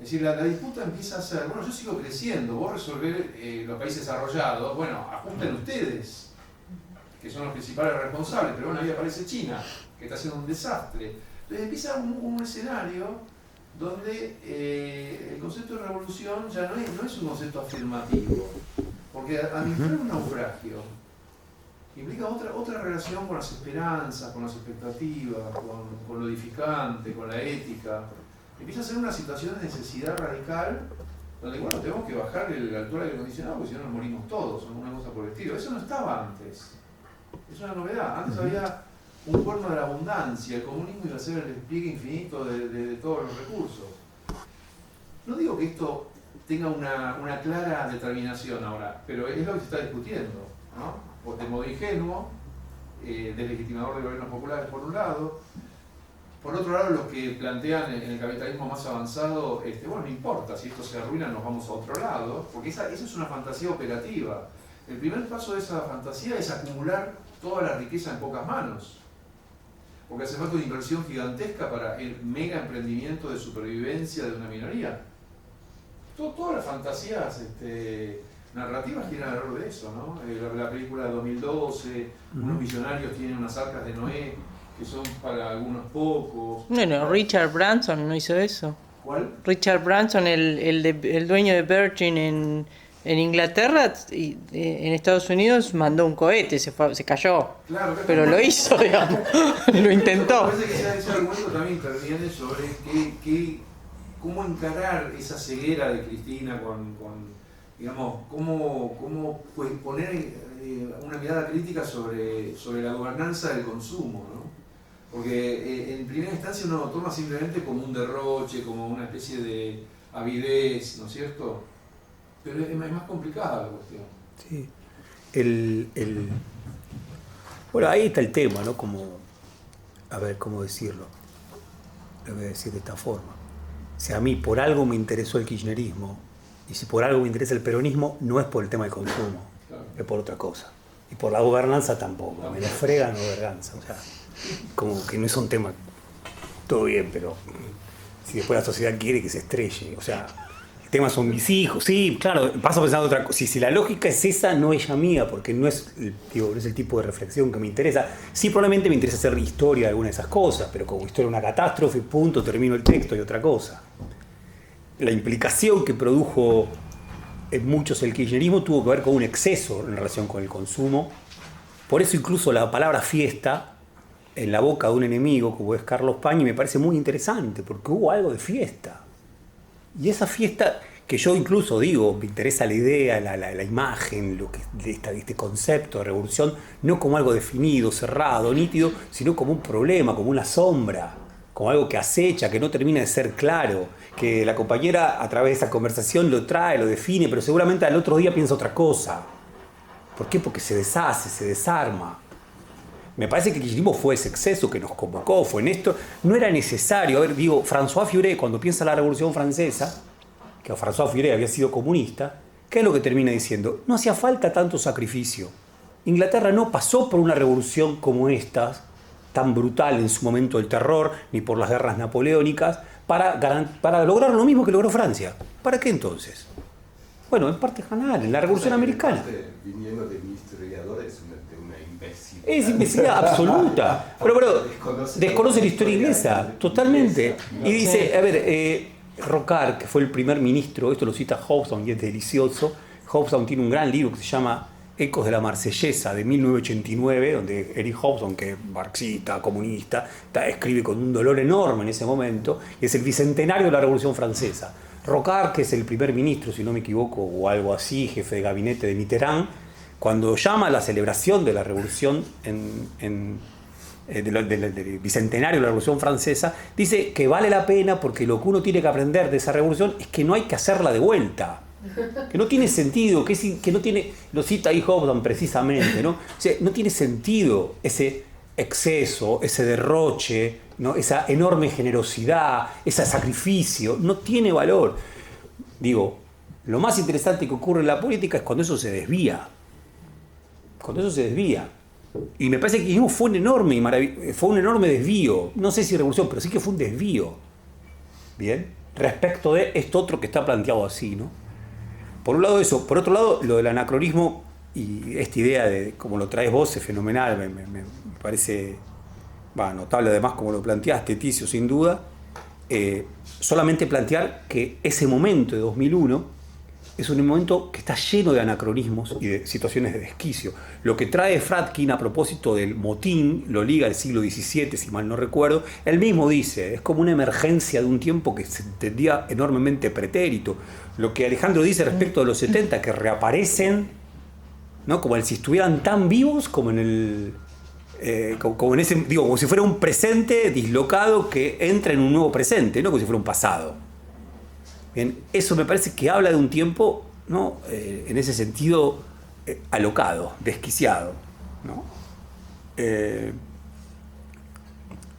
Es decir, la disputa empieza a ser, bueno, yo sigo creciendo, vos resolver los países desarrollados, bueno, ajusten ustedes, que son los principales responsables, pero bueno, ahí aparece China, que está haciendo un desastre. Entonces empieza un escenario donde el concepto de revolución ya no es un concepto afirmativo, porque administrar un naufragio implica otra relación con las esperanzas, con las expectativas, con lo edificante, con la ética. Empieza a ser una situación de necesidad radical, donde bueno, tenemos que bajar la altura del acondicionado porque si no nos morimos todos, o alguna cosa por el estilo. Eso no estaba antes. Es una novedad. Antes había un cuerno de la abundancia, el comunismo iba a ser el despliegue infinito de todos los recursos. No digo que esto tenga una clara determinación ahora, pero es lo que se está discutiendo, ¿no? O de modo ingenuo, deslegitimador de gobiernos populares por un lado. Por otro lado, los que plantean en el capitalismo más avanzado, bueno, no importa, si esto se arruina nos vamos a otro lado, porque esa es una fantasía operativa. El primer paso de esa fantasía es acumular toda la riqueza en pocas manos, porque hace falta una inversión gigantesca para el mega emprendimiento de supervivencia de una minoría. Todas las fantasías narrativas giran alrededor de eso, ¿no? La película de 2012, unos millonarios tienen unas arcas de Noé, que son para algunos pocos. Bueno, Richard Branson no hizo eso. ¿Cuál? Richard Branson, el dueño de Virgin en Inglaterra, y en Estados Unidos mandó un cohete, se cayó. Claro, pero lo hizo, digamos. Lo intentó. Me parece que ese argumento también interviene sobre cómo encarar esa ceguera de Cristina digamos, cómo pues, poner una mirada crítica sobre la gobernanza del consumo, ¿no? Porque en primera instancia uno toma simplemente como un derroche, como una especie de avidez, ¿no es cierto? Pero es más complicada la cuestión. Sí. Bueno, ahí está el tema, ¿no? A ver, ¿cómo decirlo? Lo voy a decir de esta forma. Si a mí por algo me interesó el kirchnerismo, y si por algo me interesa el peronismo, no es por el tema del consumo, claro, es por otra cosa. Y por la gobernanza tampoco, me la fregan la gobernanza, o sea, como que no es un tema, todo bien, pero si después la sociedad quiere que se estrelle, o sea, el tema son mis hijos, sí, claro, paso pensando otra cosa, si la lógica es esa, no es ya mía, porque no es el tipo de reflexión que me interesa. Sí, probablemente me interesa hacer historia de alguna de esas cosas, pero como historia de una catástrofe, punto, termino el texto y otra cosa. La implicación que produjo en muchos el kirchnerismo tuvo que ver con un exceso en relación con el consumo. Por eso incluso la palabra fiesta en la boca de un enemigo como es Carlos Pañi me parece muy interesante, porque hubo algo de fiesta. Y esa fiesta, que yo incluso digo, me interesa la idea, la imagen, este concepto de revolución, no como algo definido, cerrado, nítido, sino como un problema, como una sombra, como algo que acecha, que no termina de ser claro, que la compañera a través de esa conversación lo trae, lo define, pero seguramente al otro día piensa otra cosa. ¿Por qué? Porque se deshace, se desarma. Me parece que el kirchnerismo fue ese exceso que nos convocó, fue en esto, no era necesario. A ver, digo, François Furet, cuando piensa en la Revolución Francesa, que François Furet había sido comunista, ¿qué es lo que termina diciendo? No hacía falta tanto sacrificio. Inglaterra no pasó por una revolución como esta, tan brutal en su momento del terror, ni por las guerras napoleónicas, para lograr lo mismo que logró Francia. ¿Para qué entonces? Bueno, en parte canal, en la Revolución Americana. Viniendo de mi historiador es una imbecilidad. Es imbecilidad absoluta. Pero desconoce la historia inglesa, totalmente. Y dice, a ver, Rocard, que fue el primer ministro, esto lo cita Hobson y es delicioso. Hobson tiene un gran libro que se llama Ecos de la Marsellesa, de 1989, donde Eric Hobson, que es marxista, comunista, escribe con un dolor enorme en ese momento, y es el bicentenario de la Revolución Francesa. Rocard, que es el primer ministro, si no me equivoco, o algo así, jefe de gabinete de Mitterrand, cuando llama a la celebración de la Revolución del bicentenario de la Revolución Francesa, dice que vale la pena porque lo que uno tiene que aprender de esa revolución es que no hay que hacerla de vuelta. Que no tiene sentido, que no tiene, lo cita ahí Hobson precisamente, ¿no? O sea, no tiene sentido ese exceso, ese derroche, ¿no? Esa enorme generosidad, ese sacrificio, no tiene valor. Digo, lo más interesante que ocurre en la política es cuando eso se desvía. Cuando eso se desvía. Y me parece que fue un enorme desvío. No sé si revolución, pero sí que fue un desvío. ¿Bien? respecto de esto otro que está planteado así, ¿no? Por un lado eso, por otro lado lo del anacronismo y esta idea de como lo traes vos es fenomenal, me parece notable además como lo planteaste, Ticio, sin duda. Solamente plantear que ese momento de 2001 es un momento que está lleno de anacronismos y de situaciones de desquicio. Lo que trae Fradkin a propósito del motín lo liga al siglo XVII, si mal no recuerdo. Él mismo dice, es como una emergencia de un tiempo que se entendía enormemente pretérito. Lo que Alejandro dice respecto de los 70, que reaparecen, ¿no? Como si estuvieran tan vivos como en el... como en ese, digo, como si fuera un presente dislocado que entra en un nuevo presente, no como si fuera un pasado. Bien, eso me parece que habla de un tiempo, ¿no? En ese sentido, alocado, desquiciado, ¿no?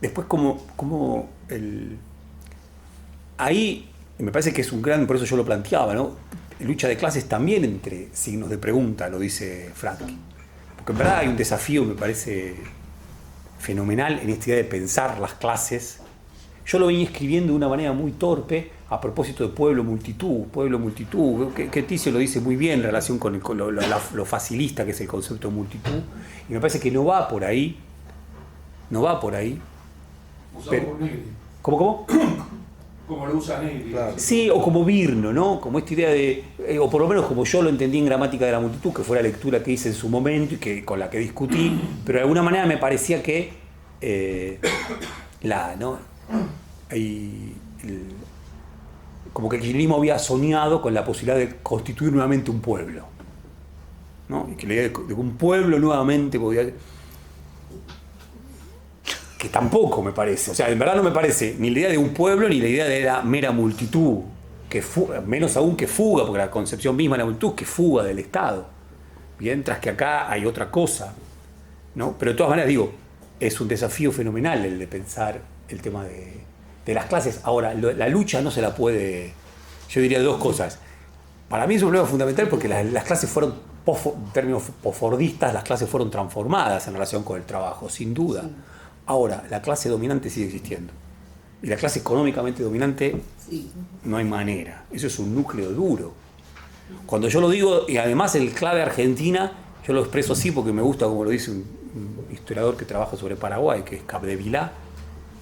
Después ahí me parece que es un gran, por eso yo lo planteaba, ¿no? Lucha de clases también entre signos de pregunta, lo dice Fradkin. Porque en verdad hay un desafío, me parece fenomenal en esta idea de pensar las clases. Yo lo venía escribiendo de una manera muy torpe a propósito de pueblo-multitud, que Ticio lo dice muy bien en relación con lo facilista que es el concepto de multitud, y me parece que no va por ahí. Usado por Negri. ¿Cómo? Como lo usa Negri. Claro. Sí, o como Virno, ¿no? Como esta idea de, o por lo menos como yo lo entendí en Gramática de la Multitud, que fue la lectura que hice en su momento y con la que discutí, pero de alguna manera me parecía que ¿no? Como que el kirchnerismo había soñado con la posibilidad de constituir nuevamente un pueblo, ¿no? Y que la idea de que un pueblo nuevamente podía... Que tampoco me parece, o sea, en verdad no me parece ni la idea de un pueblo ni la idea de la mera multitud, menos aún que fuga, porque la concepción misma de la multitud es que fuga del Estado, mientras que acá hay otra cosa, ¿no? Pero de todas maneras digo, es un desafío fenomenal el de pensar el tema de las clases. Ahora, la lucha no se la puede... Yo diría dos cosas. Para mí es un problema fundamental porque las clases fueron, en términos posfordistas, las clases fueron transformadas en relación con el trabajo, sin duda. Sí. Ahora, la clase dominante sigue existiendo. Y la clase económicamente dominante, sí, no hay manera. Eso es un núcleo duro. Cuando yo lo digo, y además el clave Argentina, yo lo expreso así porque me gusta, como lo dice un historiador que trabaja sobre Paraguay, que es Capdevila,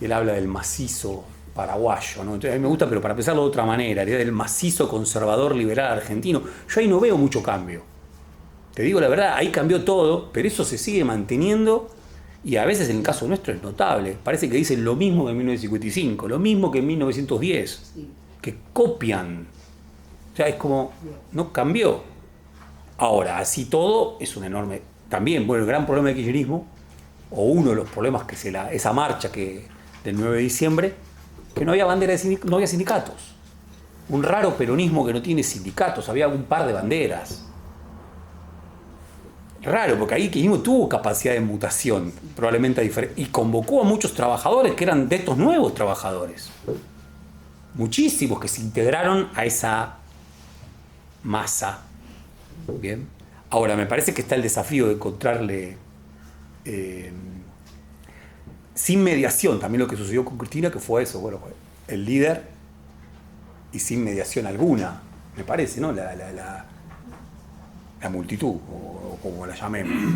y él habla del macizo paraguayo, ¿no? Entonces a mí me gusta, pero para pensarlo de otra manera, la idea del macizo conservador liberal argentino. Yo ahí no veo mucho cambio. Te digo la verdad, ahí cambió todo, pero eso se sigue manteniendo y a veces en el caso nuestro es notable. Parece que dicen lo mismo que en 1955, lo mismo que en 1910, sí, que copian. O sea, es como, no cambió. Ahora, así todo es un enorme... También, bueno, el gran problema del kirchnerismo, o uno de los problemas que esa marcha del 9 de diciembre, que no había banderas, no había sindicatos. Un raro peronismo que no tiene sindicatos, había un par de banderas. Raro, porque ahí el kirchnerismo tuvo capacidad de mutación, probablemente diferente, y convocó a muchos trabajadores que eran de estos nuevos trabajadores. Muchísimos que se integraron a esa masa. Bien. Ahora, me parece que está el desafío de encontrarle, sin mediación, también lo que sucedió con Cristina, que fue eso, bueno, el líder, y sin mediación alguna, me parece, ¿no? La multitud, o como la llamemos.